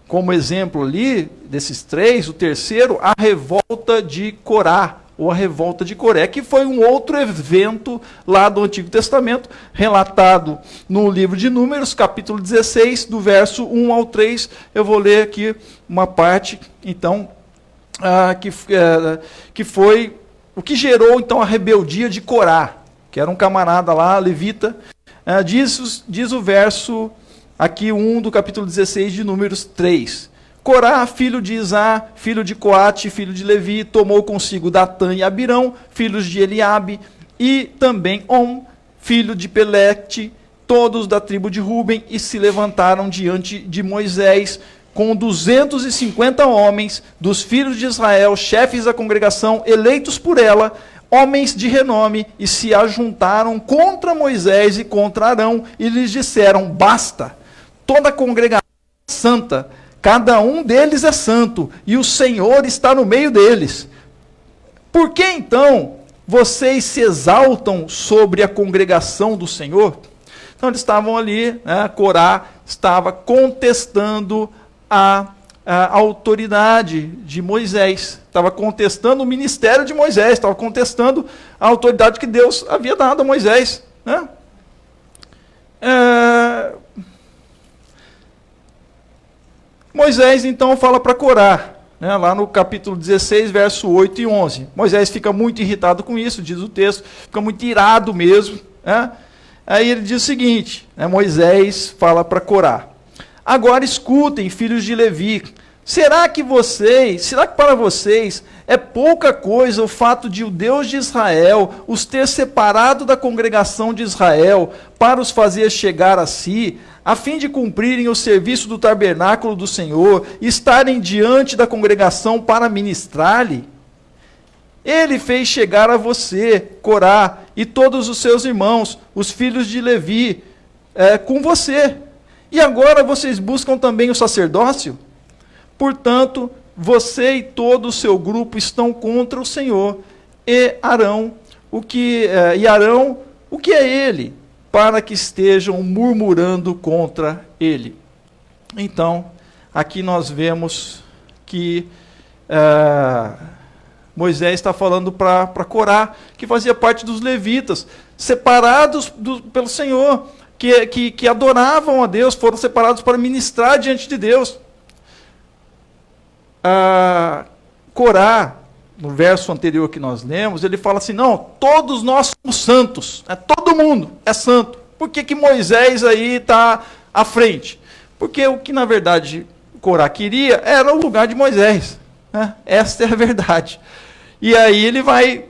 como exemplo ali, desses três, o terceiro, a revolta de Corá, ou a revolta de Coré, que foi um outro evento lá do Antigo Testamento, relatado no livro de Números, capítulo 16, do verso 1 ao 3, eu vou ler aqui uma parte, então, que foi o que gerou, então, a rebeldia de Corá, que era um camarada lá, levita. Diz o verso, aqui 1 do capítulo 16 de Números 3. Corá, filho de Izá, filho de Coate, filho de Levi, tomou consigo Datã e Abirão, filhos de Eliabe, e também On, filho de Pelete, todos da tribo de Ruben, e se levantaram diante de Moisés, com 250 homens dos filhos de Israel, chefes da congregação, eleitos por ela, homens de renome, e se ajuntaram contra Moisés e contra Arão, e lhes disseram, basta, toda a congregação é santa, cada um deles é santo, e o Senhor está no meio deles. Por que então vocês se exaltam sobre a congregação do Senhor? Então eles estavam ali, Corá estava contestando a autoridade de Moisés, estava contestando o ministério de Moisés, estava contestando a autoridade que Deus havia dado a Moisés. Moisés então fala para Corá, lá no capítulo 16, verso 8 e 11. Moisés fica muito irritado com isso, diz o texto, fica muito irado mesmo. Aí ele diz o seguinte, Moisés fala para Corá, agora escutem, filhos de Levi, será que para vocês é pouca coisa o fato de o Deus de Israel os ter separado da congregação de Israel para os fazer chegar a si, a fim de cumprirem o serviço do tabernáculo do Senhor e estarem diante da congregação para ministrar-lhe? Ele fez chegar a você, Corá, e todos os seus irmãos, os filhos de Levi, com você. E agora vocês buscam também o sacerdócio? Portanto, você e todo o seu grupo estão contra o Senhor. E Arão, o que é ele, para que estejam murmurando contra ele? Então, aqui nós vemos que Moisés está falando para Corá, que fazia parte dos levitas, separados pelo Senhor, que adoravam a Deus, foram separados para ministrar diante de Deus. Corá, no verso anterior que nós lemos, ele fala assim, não, todos nós somos santos, todo mundo é santo. Por que Moisés aí está à frente? Porque o que, na verdade, Corá queria era o lugar de Moisés. Né? Esta é a verdade. E aí ele vai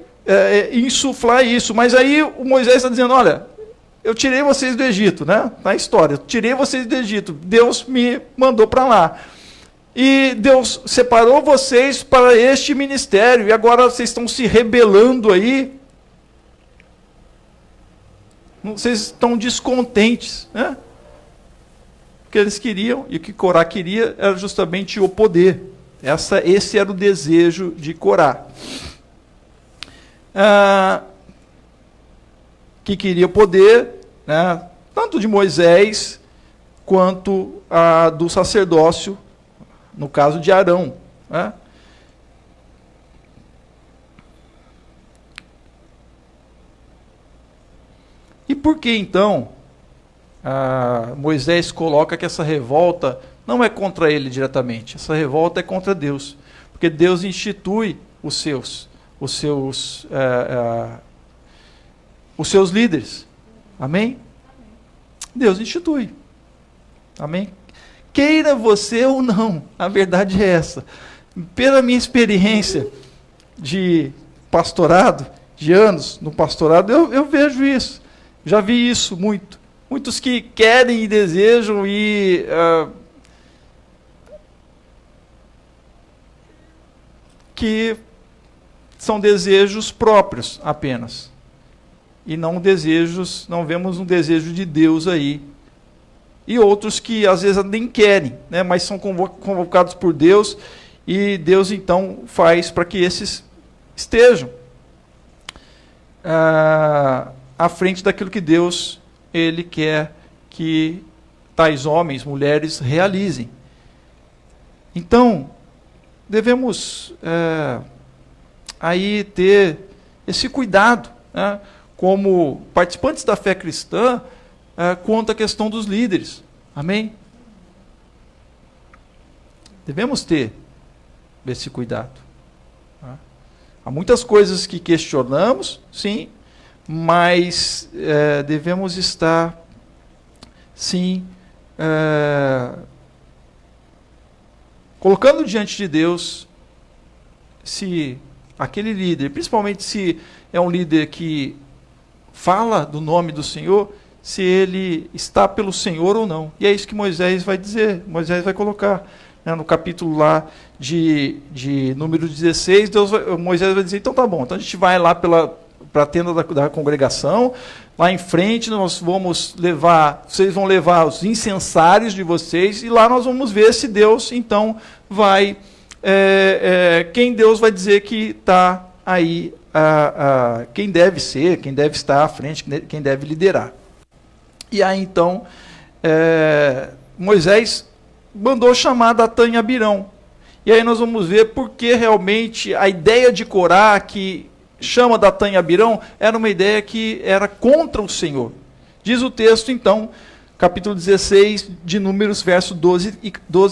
insuflar isso. Mas aí o Moisés está dizendo, olha, eu tirei vocês do Egito, né? Na história, eu tirei vocês do Egito. Deus me mandou para lá. E Deus separou vocês para este ministério. E agora vocês estão se rebelando aí. Vocês estão descontentes, né? O que eles queriam e o que Corá queria era justamente o poder. Esse era o desejo de Corá. Que queria poder, né, tanto de Moisés quanto do sacerdócio, no caso de Arão. Né? E por que então Moisés coloca que essa revolta não é contra ele diretamente? Essa revolta é contra Deus, porque Deus institui os seus líderes. Amém? Deus institui. Amém? Queira você ou não, a verdade é essa. Pela minha experiência de pastorado, de anos no pastorado, eu vejo isso. Já vi isso muito. Muitos que querem e desejam e que são desejos próprios apenas. E não vemos um desejo de Deus aí. E outros que às vezes nem querem, né, mas são convocados por Deus, e Deus então faz para que esses estejam à frente daquilo que Deus ele quer que tais homens, mulheres realizem. Então, devemos aí ter esse cuidado, né, como participantes da fé cristã, quanto à questão dos líderes. Amém? Devemos ter esse cuidado. Tá? Há muitas coisas que questionamos, sim, mas devemos estar, sim, colocando diante de Deus se aquele líder, principalmente se é um líder que fala do nome do Senhor, se ele está pelo Senhor ou não. E é isso que Moisés vai dizer, Moisés vai colocar. Né, no capítulo lá de número 16, Moisés vai dizer, então tá bom, então a gente vai lá para a tenda da congregação, lá em frente vocês vão levar os incensários de vocês, e lá nós vamos ver se Deus, então, vai, quem Deus vai dizer que está aí, quem deve ser, quem deve estar à frente, quem deve liderar. E aí, então, Moisés mandou chamar Datã e Abirão. E aí nós vamos ver porque realmente a ideia de Corá, que chama Datã e Abirão, era uma ideia que era contra o Senhor. Diz o texto, então, capítulo 16, de Números, verso 12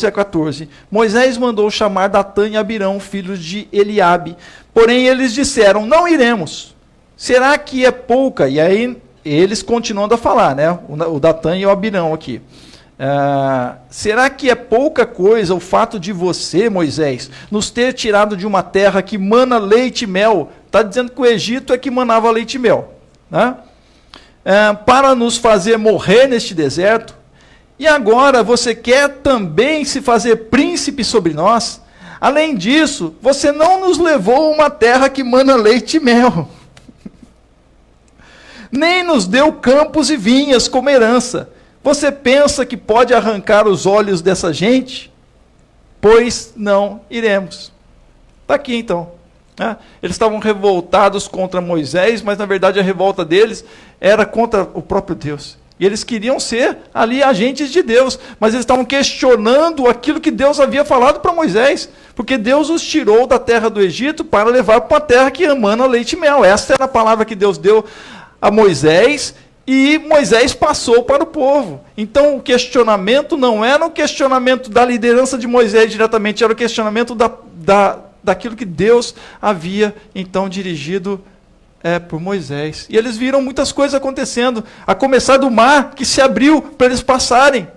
a 14. Moisés mandou chamar Datã e Abirão, filhos de Eliabe. Porém, eles disseram, não iremos. Será que é pouca? E aí eles continuando a falar, né? O Datã e o Abirão aqui. Será que é pouca coisa o fato de você, Moisés, nos ter tirado de uma terra que mana leite e mel? Está dizendo que o Egito é que manava leite e mel. Né? Para nos fazer morrer neste deserto? E agora você quer também se fazer príncipe sobre nós? Além disso, você não nos levou a uma terra que mana leite e mel. Nem nos deu campos e vinhas como herança. Você pensa que pode arrancar os olhos dessa gente? Pois não iremos. Está aqui então. Eles estavam revoltados contra Moisés, mas na verdade a revolta deles era contra o próprio Deus. E eles queriam ser ali agentes de Deus, mas eles estavam questionando aquilo que Deus havia falado para Moisés, porque Deus os tirou da terra do Egito para levar para uma terra que emana leite e mel. Essa era a palavra que Deus deu a Moisés, e Moisés passou para o povo. Então o questionamento não era o questionamento da liderança de Moisés diretamente, era o questionamento daquilo que Deus havia então dirigido Por Moisés. E eles viram muitas coisas acontecendo, a começar do mar que se abriu para eles passarem.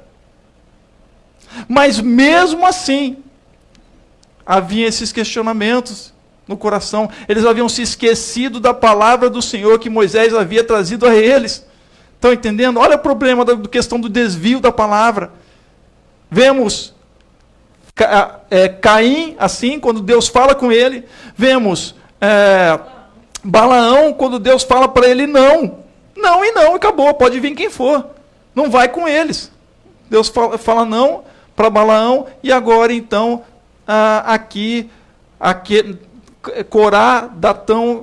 Mas mesmo assim, havia esses questionamentos no coração. Eles haviam se esquecido da palavra do Senhor que Moisés havia trazido a eles. Estão entendendo? Olha o problema da questão do desvio da palavra. Vemos Caim, assim, quando Deus fala com ele. Vemos Balaão, quando Deus fala para ele não. Não e não, acabou, pode vir quem for. Não vai com eles. Deus fala não para Balaão, e agora então, aqui Corá, Datã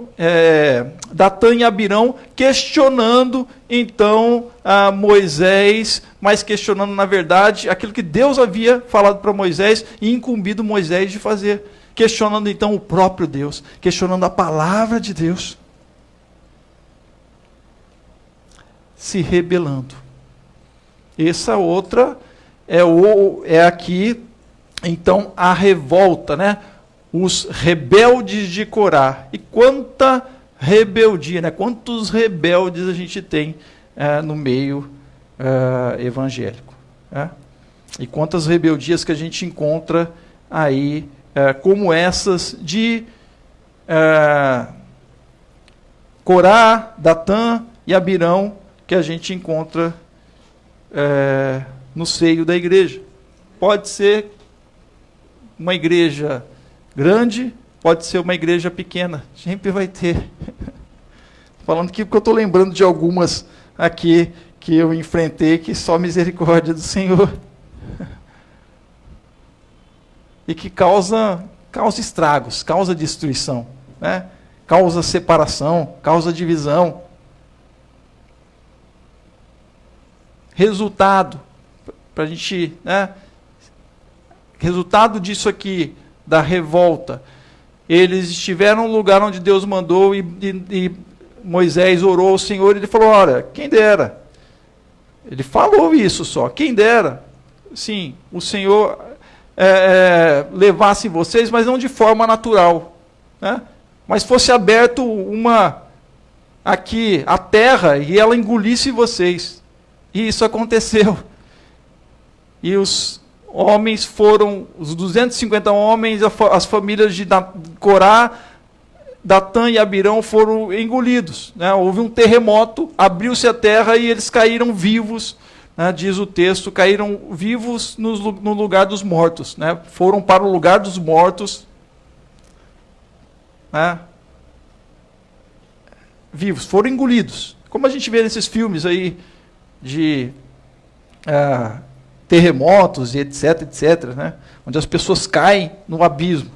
e Abirão questionando então Moisés, mas questionando na verdade aquilo que Deus havia falado para Moisés e incumbido Moisés de fazer. Questionando então o próprio Deus, questionando a palavra de Deus. Se rebelando. Essa outra é aqui, então, a revolta, né? Os rebeldes de Corá. E quanta rebeldia, né? Quantos rebeldes a gente tem no meio evangélico. Né? E quantas rebeldias que a gente encontra aí, como essas de Corá, Datã e Abirão, que a gente encontra no seio da igreja. Pode ser uma igreja grande, pode ser uma igreja pequena, sempre vai ter. Falando aqui porque eu estou lembrando de algumas aqui que eu enfrentei, que só misericórdia do Senhor. E que causa estragos, causa destruição, né? Causa separação, causa divisão. Resultado, para a gente, né? Resultado disso aqui, da revolta. Eles estiveram no lugar onde Deus mandou e Moisés orou ao Senhor e ele falou, olha, quem dera. Ele falou isso só, quem dera. Sim, o Senhor levasse vocês, mas não de forma natural. Né? Mas fosse aberto aqui, a terra, e ela engolisse vocês. E isso aconteceu. E os homens foram, os 250 homens, as famílias de Corá, Datã e Abirão foram engolidos. Né? Houve um terremoto, abriu-se a terra e eles caíram vivos, né? Diz o texto, caíram vivos no lugar dos mortos. Né? Foram para o lugar dos mortos, né? Vivos, foram engolidos. Como a gente vê nesses filmes aí de terremotos e etc, né? Onde as pessoas caem no abismo.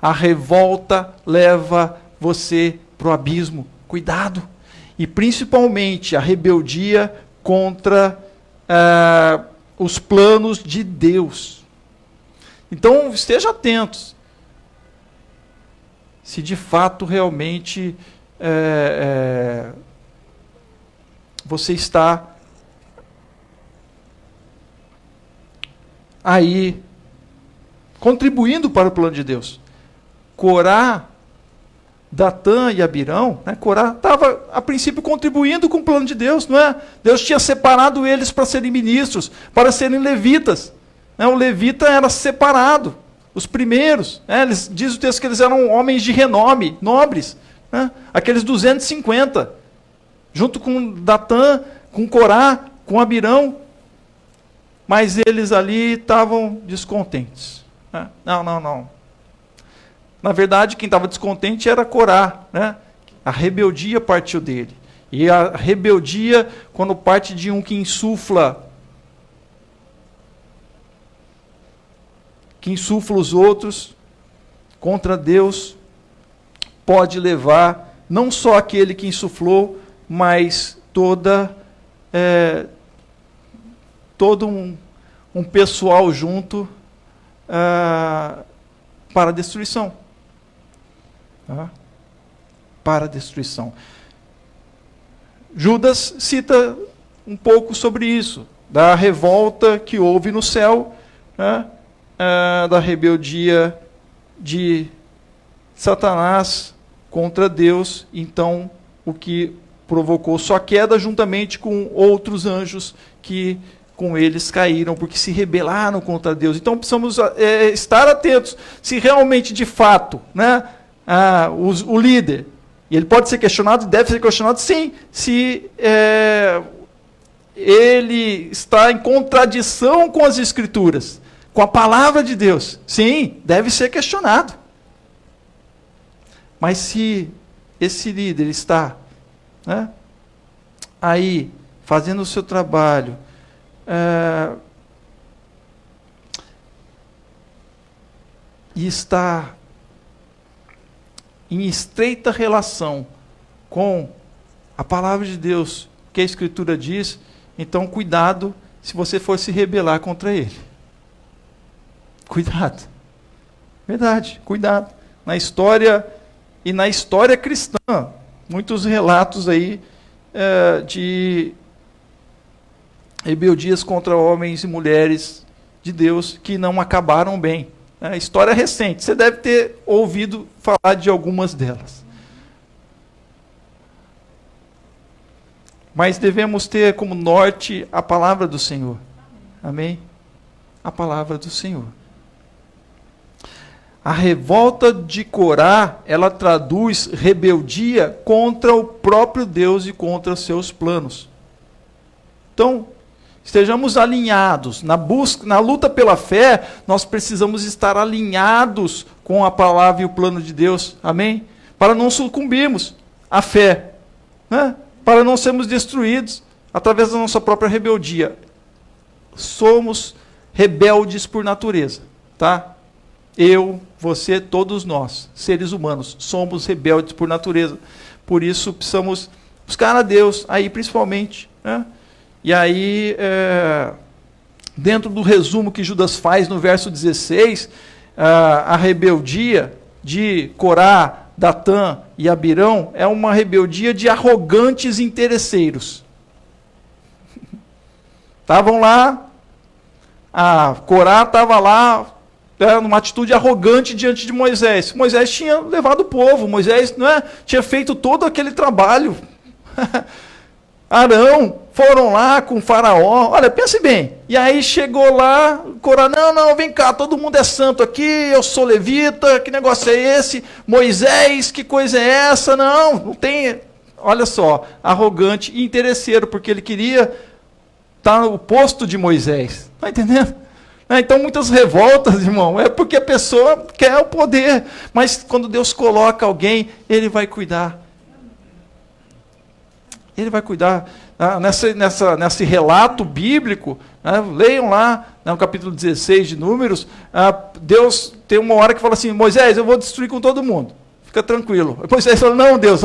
A revolta leva você para o abismo. Cuidado. E principalmente a rebeldia contra os planos de Deus. Então, esteja atentos. Se de fato realmente você está aí contribuindo para o plano de Deus. Corá, Datã e Abirão, né? Corá estava, a princípio, contribuindo com o plano de Deus, não é? Deus tinha separado eles para serem ministros, para serem levitas. Né? O levita era separado, os primeiros. Né? Diz o texto que eles eram homens de renome, nobres. Né? Aqueles 250, junto com Datã, com Corá, com Abirão. Mas eles ali estavam descontentes. Né? Não. Na verdade, quem estava descontente era Corá. Né? A rebeldia partiu dele. E a rebeldia, quando parte de um que insufla os outros contra Deus, pode levar não só aquele que insuflou, mas todo um pessoal junto para a destruição. Tá? Para a destruição. Judas cita um pouco sobre isso, da revolta que houve no céu, né? Da rebeldia de Satanás contra Deus, então o que provocou sua queda juntamente com outros anjos que com eles caíram, porque se rebelaram contra Deus. Então precisamos estar atentos se realmente, de fato, né, o líder, e ele pode ser questionado, deve ser questionado, sim, se ele está em contradição com as Escrituras, com a palavra de Deus. Sim, deve ser questionado. Mas se esse líder está, né, aí, fazendo o seu trabalho, e está em estreita relação com a palavra de Deus, que a Escritura diz, então cuidado se você for se rebelar contra ele. Cuidado. Verdade, cuidado. Na história cristã, muitos relatos aí de rebeldias contra homens e mulheres de Deus que não acabaram bem. História recente, você deve ter ouvido falar de algumas delas. Mas devemos ter como norte a palavra do Senhor. Amém? A palavra do Senhor. A revolta de Corá, ela traduz rebeldia contra o próprio Deus e contra os seus planos. Então, estejamos alinhados. Na luta pela fé, nós precisamos estar alinhados com a palavra e o plano de Deus. Amém? Para não sucumbirmos à fé. Né? Para não sermos destruídos através da nossa própria rebeldia. Somos rebeldes por natureza. Tá? Eu, você, todos nós, seres humanos, somos rebeldes por natureza. Por isso, precisamos buscar a Deus, aí principalmente. Né? E aí, dentro do resumo que Judas faz no verso 16, a rebeldia de Corá, Datã e Abirão é uma rebeldia de arrogantes interesseiros. Estavam lá, Corá estava lá, numa atitude arrogante diante de Moisés. Moisés tinha levado o povo, Moisés tinha feito todo aquele trabalho. Arão, foram lá com o faraó, olha, pense bem, e aí chegou lá, Corá, não, vem cá, todo mundo é santo aqui, eu sou levita, que negócio é esse? Moisés, que coisa é essa? Não tem, olha só, arrogante e interesseiro, porque ele queria estar no posto de Moisés, está entendendo? Então muitas revoltas, irmão, é porque a pessoa quer o poder, mas quando Deus coloca alguém, Ele vai cuidar. Ele vai cuidar. Nesse relato bíblico, leiam lá, no capítulo 16 de Números, Deus tem uma hora que fala assim, Moisés, eu vou destruir com todo mundo, fica tranquilo. Moisés fala, não, Deus,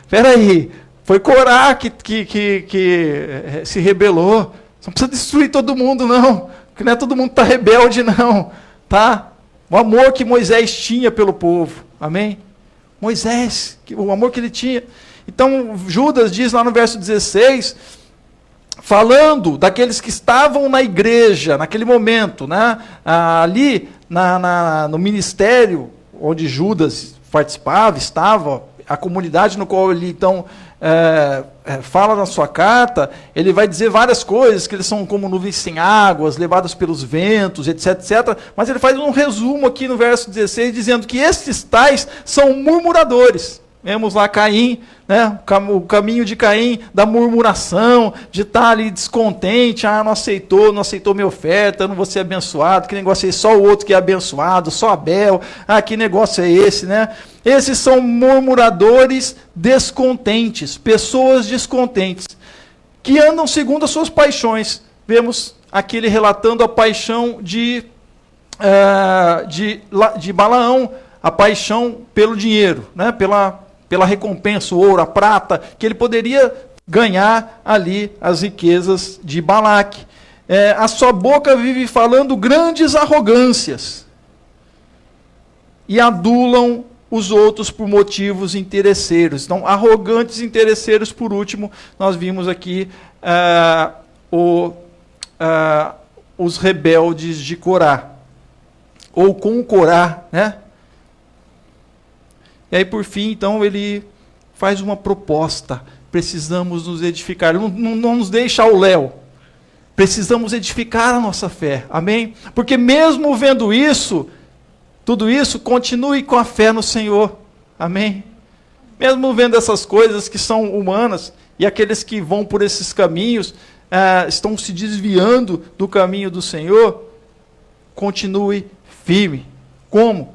espera aí, foi Corá que se rebelou, você não precisa destruir todo mundo, não, porque não é todo mundo que está rebelde, não, tá? O amor que Moisés tinha pelo povo, amém? Moisés, o amor que ele tinha. Então, Judas diz lá no verso 16, falando daqueles que estavam na igreja, naquele momento, né? Ali no ministério onde Judas participava, estava, a comunidade no qual ele então fala na sua carta, ele vai dizer várias coisas, que eles são como nuvens sem águas, levadas pelos ventos, etc, etc. Mas ele faz um resumo aqui no verso 16, dizendo que estes tais são murmuradores. Vemos lá Caim, né? O caminho de Caim, da murmuração, de estar ali descontente, não aceitou minha oferta, não vou ser abençoado, que negócio é esse? Só o outro que é abençoado, só Abel, que negócio é esse, né? Esses são murmuradores descontentes, pessoas descontentes, que andam segundo as suas paixões. Vemos aqui ele relatando a paixão de Balaão, a paixão pelo dinheiro, né? Pela recompensa, o ouro, a prata, que ele poderia ganhar ali as riquezas de Balaque. A sua boca vive falando grandes arrogâncias e adulam os outros por motivos interesseiros. Então, arrogantes e interesseiros, por último, nós vimos aqui os rebeldes de Corá, ou com Corá, né? E aí, por fim, então, ele faz uma proposta. Precisamos nos edificar. Não nos deixa ao léu. Precisamos edificar a nossa fé. Amém? Porque mesmo vendo isso, tudo isso, continue com a fé no Senhor. Amém? Mesmo vendo essas coisas que são humanas, e aqueles que vão por esses caminhos, estão se desviando do caminho do Senhor, continue firme. Como?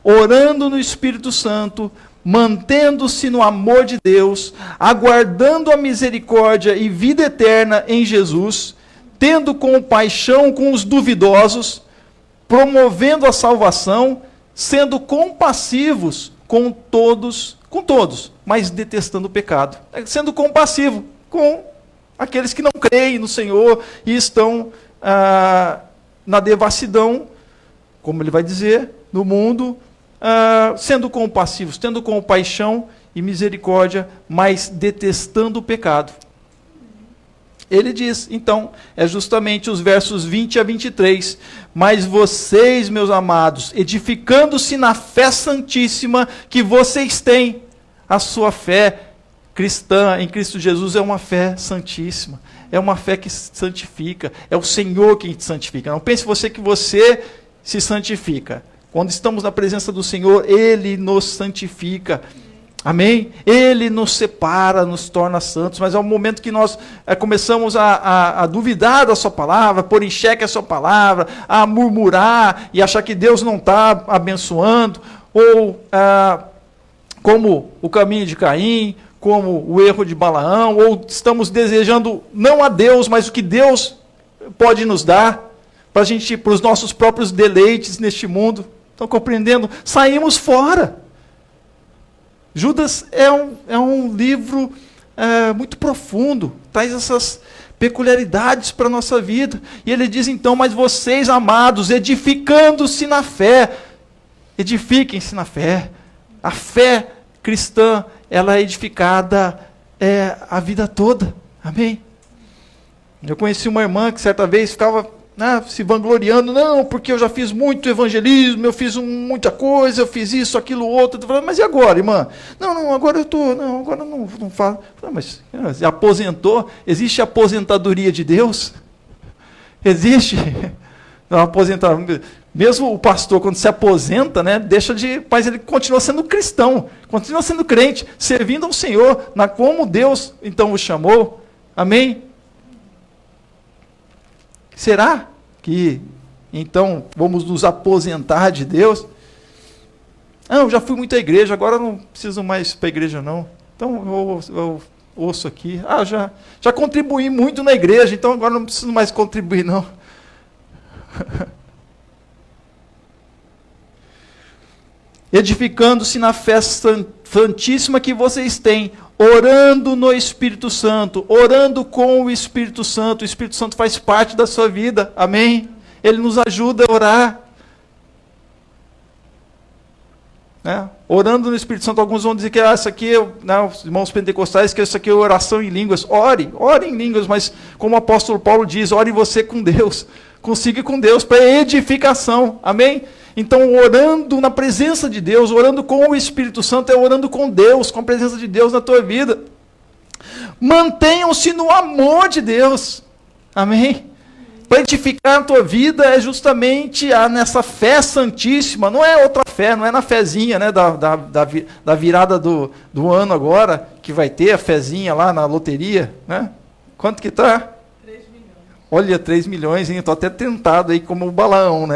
Orando no Espírito Santo, mantendo-se no amor de Deus, aguardando a misericórdia e vida eterna em Jesus, tendo compaixão com os duvidosos, promovendo a salvação, sendo compassivos com todos, mas detestando o pecado. Sendo compassivo com aqueles que não creem no Senhor e estão na devassidão, como ele vai dizer, no mundo, sendo compassivos, tendo compaixão e misericórdia, mas detestando o pecado. Ele diz, então, é justamente os versos 20 a 23, mas vocês, meus amados, edificando-se na fé santíssima que vocês têm, a sua fé cristã em Cristo Jesus é uma fé santíssima, é uma fé que santifica, é o Senhor quem te santifica. Não pense você que você se santifica. Quando estamos na presença do Senhor, Ele nos santifica. Amém? Ele nos separa, nos torna santos, mas é o momento que nós começamos a duvidar da sua palavra, pôr em xeque a sua palavra, a murmurar e achar que Deus não está abençoando, ou como o caminho de Caim, como o erro de Balaão, ou estamos desejando não a Deus, mas o que Deus pode nos dar, para os nossos próprios deleites neste mundo. Estão compreendendo? Saímos fora. Judas é um livro muito profundo, traz essas peculiaridades para a nossa vida. E ele diz então, mas vocês, amados, edificando-se na fé, edifiquem-se na fé. A fé cristã, ela é edificada a vida toda. Amém? Eu conheci uma irmã que certa vez ficava se vangloriando, não, porque eu já fiz muito evangelismo, eu fiz muita coisa, eu fiz isso, aquilo, outro. Mas e agora, irmã? Não, agora eu estou, agora não falo. Mas se aposentou, existe a aposentadoria de Deus? Existe uma aposentadoria. Mesmo o pastor, quando se aposenta, mas ele continua sendo cristão, continua sendo crente, servindo ao Senhor, como Deus então o chamou. Amém? Será que, então, vamos nos aposentar de Deus? Eu já fui muito à igreja, agora não preciso mais para a igreja, não. Então, eu ouço aqui. Já contribuí muito na igreja, então agora não preciso mais contribuir, não. Edificando-se na fé santíssima que vocês têm, orando no Espírito Santo, orando com o Espírito Santo. O Espírito Santo faz parte da sua vida, amém? Ele nos ajuda a orar. Orando no Espírito Santo, alguns vão dizer que isso aqui, os irmãos pentecostais, que isso aqui é oração em línguas. Ore em línguas, mas como o apóstolo Paulo diz, ore você com Deus, consiga com Deus, para edificação, amém? Então, orando na presença de Deus, orando com o Espírito Santo, é orando com Deus, com a presença de Deus na tua vida. Mantenham-se no amor de Deus. Amém? Para edificar a tua vida é justamente nessa fé santíssima, não é outra fé, não é na fezinha da virada do ano agora, que vai ter a fezinha lá na loteria. Quanto que está? 3 milhões. Olha, 3 milhões, hein? Estou até tentado aí como o Balaão,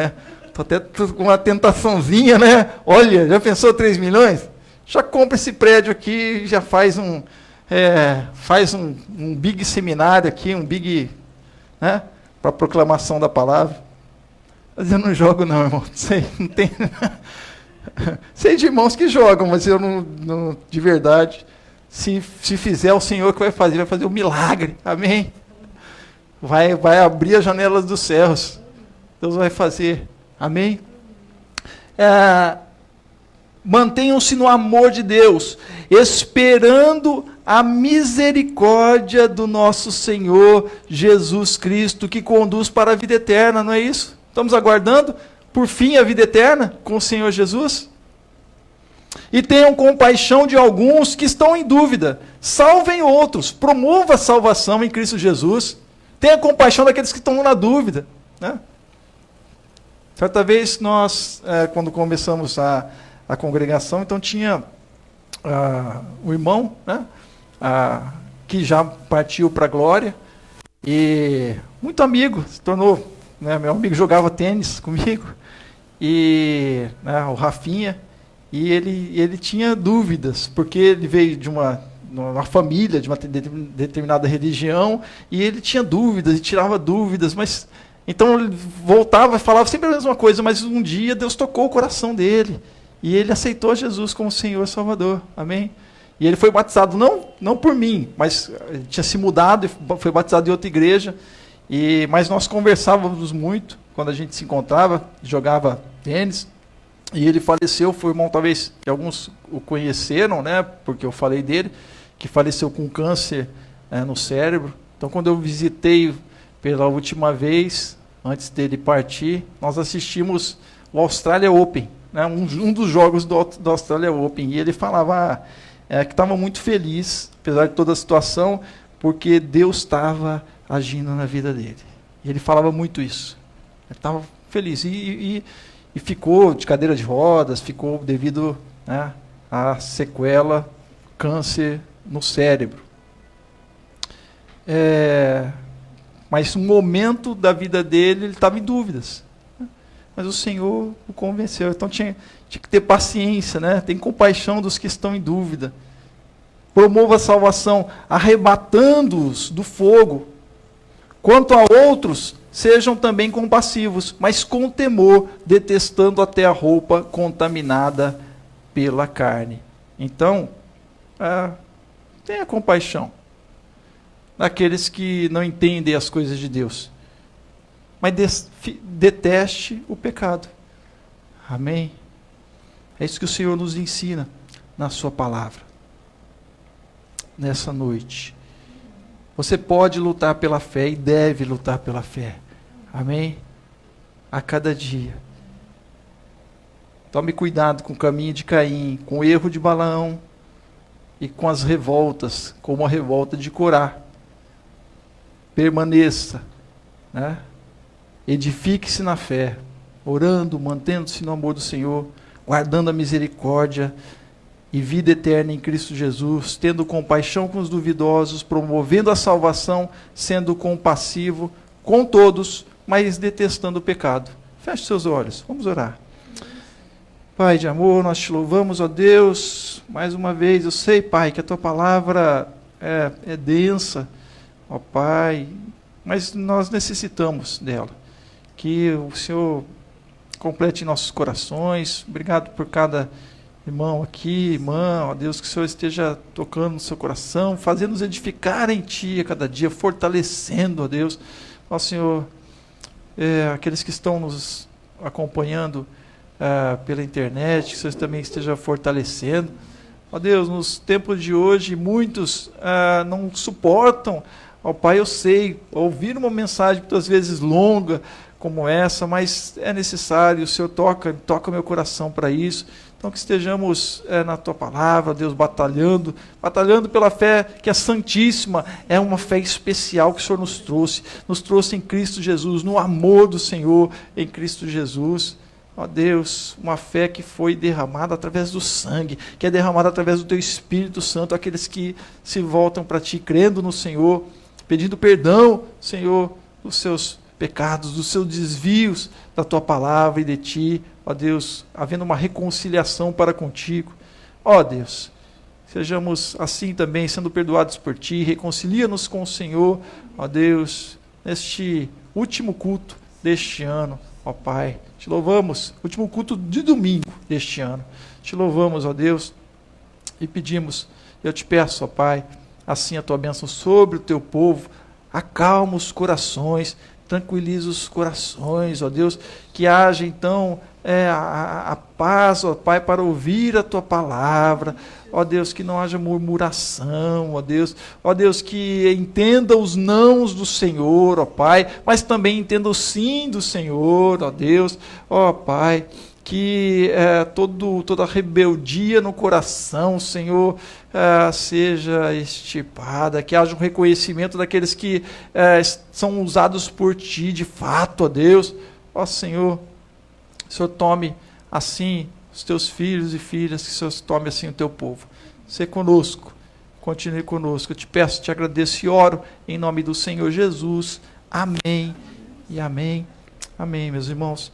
Estou até com uma tentaçãozinha, Olha, já pensou 3 milhões? Já compra esse prédio aqui, já faz um big seminário aqui, um big, para a proclamação da palavra. Mas eu não jogo não, irmão. Sei, não tem. Sei de irmãos que jogam, mas eu não de verdade. Se fizer, o Senhor que vai fazer um milagre. Amém? Vai abrir as janelas dos céus. Deus vai fazer. Amém? Mantenham-se no amor de Deus, esperando a misericórdia do nosso Senhor Jesus Cristo, que conduz para a vida eterna, não é isso? Estamos aguardando, por fim, a vida eterna com o Senhor Jesus? E tenham compaixão de alguns que estão em dúvida. Salvem outros. Promova a salvação em Cristo Jesus. Tenha compaixão daqueles que estão na dúvida. Né? Certa vez nós, quando começamos a congregação, então tinha o irmão, né, que já partiu para a glória, e muito amigo, se tornou, né, meu amigo jogava tênis comigo, e o Rafinha, e ele tinha dúvidas, porque ele veio de uma família, de uma determinada religião, e ele tinha dúvidas, e tirava dúvidas, mas então ele voltava e falava sempre a mesma coisa, mas um dia Deus tocou o coração dele, e ele aceitou Jesus como Senhor e Salvador, amém? E ele foi batizado, não por mim, mas ele tinha se mudado e foi batizado em outra igreja, mas nós conversávamos muito, quando a gente se encontrava, jogava tênis, e ele faleceu, foi um irmão, talvez, que alguns o conheceram, né, porque eu falei dele, que faleceu com câncer no cérebro. Então, quando eu visitei pela última vez, antes dele partir, nós assistimos o Australia Open, né, um dos jogos do Australia Open, e ele falava que estava muito feliz, apesar de toda a situação, porque Deus estava agindo na vida dele. E ele falava muito isso. Ele estava feliz. E ficou de cadeira de rodas, ficou devido, né, à sequela, câncer no cérebro. Mas no momento da vida dele, ele estava em dúvidas. Mas o Senhor o convenceu. Então tinha que ter paciência, né? Tem compaixão dos que estão em dúvida. Promova a salvação, arrebatando-os do fogo. Quanto a outros, sejam também compassivos, mas com temor, detestando até a roupa contaminada pela carne. Então, tenha compaixão daqueles que não entendem as coisas de Deus. Mas deteste o pecado. Amém? É isso que o Senhor nos ensina na sua palavra. Nessa noite. Você pode lutar pela fé e deve lutar pela fé. Amém? A cada dia. Tome cuidado com o caminho de Caim, com o erro de Balaão e com as revoltas, como a revolta de Corá. Permaneça, né? Edifique-se na fé, orando, mantendo-se no amor do Senhor, guardando a misericórdia e vida eterna em Cristo Jesus, tendo compaixão com os duvidosos, promovendo a salvação, sendo compassivo com todos, mas detestando o pecado. Feche seus olhos, vamos orar. Pai de amor, nós te louvamos, ó Deus, mais uma vez. Eu sei, Pai, que a tua palavra é densa, ó Pai, mas nós necessitamos dela. Que o Senhor complete em nossos corações. Obrigado por cada irmão aqui, irmã, ó Deus, que o Senhor esteja tocando no seu coração, fazendo-nos edificar em Ti a cada dia, fortalecendo, ó Deus, ó Senhor, aqueles que estão nos acompanhando pela internet, que o Senhor também esteja fortalecendo. Ó Deus, nos tempos de hoje, muitos não suportam, ó Pai, eu sei, ouvir uma mensagem muitas vezes longa como essa, mas é necessário, o Senhor toca meu coração para isso. Então que estejamos na Tua palavra, Deus, batalhando pela fé que é santíssima, é uma fé especial que o Senhor nos trouxe em Cristo Jesus, no amor do Senhor em Cristo Jesus. Ó Deus, uma fé que foi derramada através do sangue, que é derramada através do Teu Espírito Santo, aqueles que se voltam para Ti, crendo no Senhor, pedindo perdão, Senhor, dos seus pecados, dos seus desvios da Tua palavra e de Ti, ó Deus, havendo uma reconciliação para contigo. Ó Deus, sejamos assim também, sendo perdoados por Ti, reconcilia-nos com o Senhor, ó Deus, neste último culto deste ano, ó Pai. Te louvamos, último culto de domingo deste ano. Te louvamos, ó Deus, e pedimos, eu te peço, ó Pai, assim a Tua bênção sobre o Teu povo, acalma os corações, tranquiliza os corações, ó Deus, que haja então a paz, ó Pai, para ouvir a Tua palavra, ó Deus, que não haja murmuração, ó Deus, que entenda os nãos do Senhor, ó Pai, mas também entenda o sim do Senhor, ó Deus, ó Pai, que toda rebeldia no coração, Senhor, seja extirpada, que haja um reconhecimento daqueles que são usados por Ti de fato, ó Deus. Ó Senhor, que o Senhor tome assim os Teus filhos e filhas, que o Senhor tome assim o Teu povo. Sê conosco, continue conosco. Eu te peço, te agradeço e oro em nome do Senhor Jesus. Amém e amém. Amém, meus irmãos.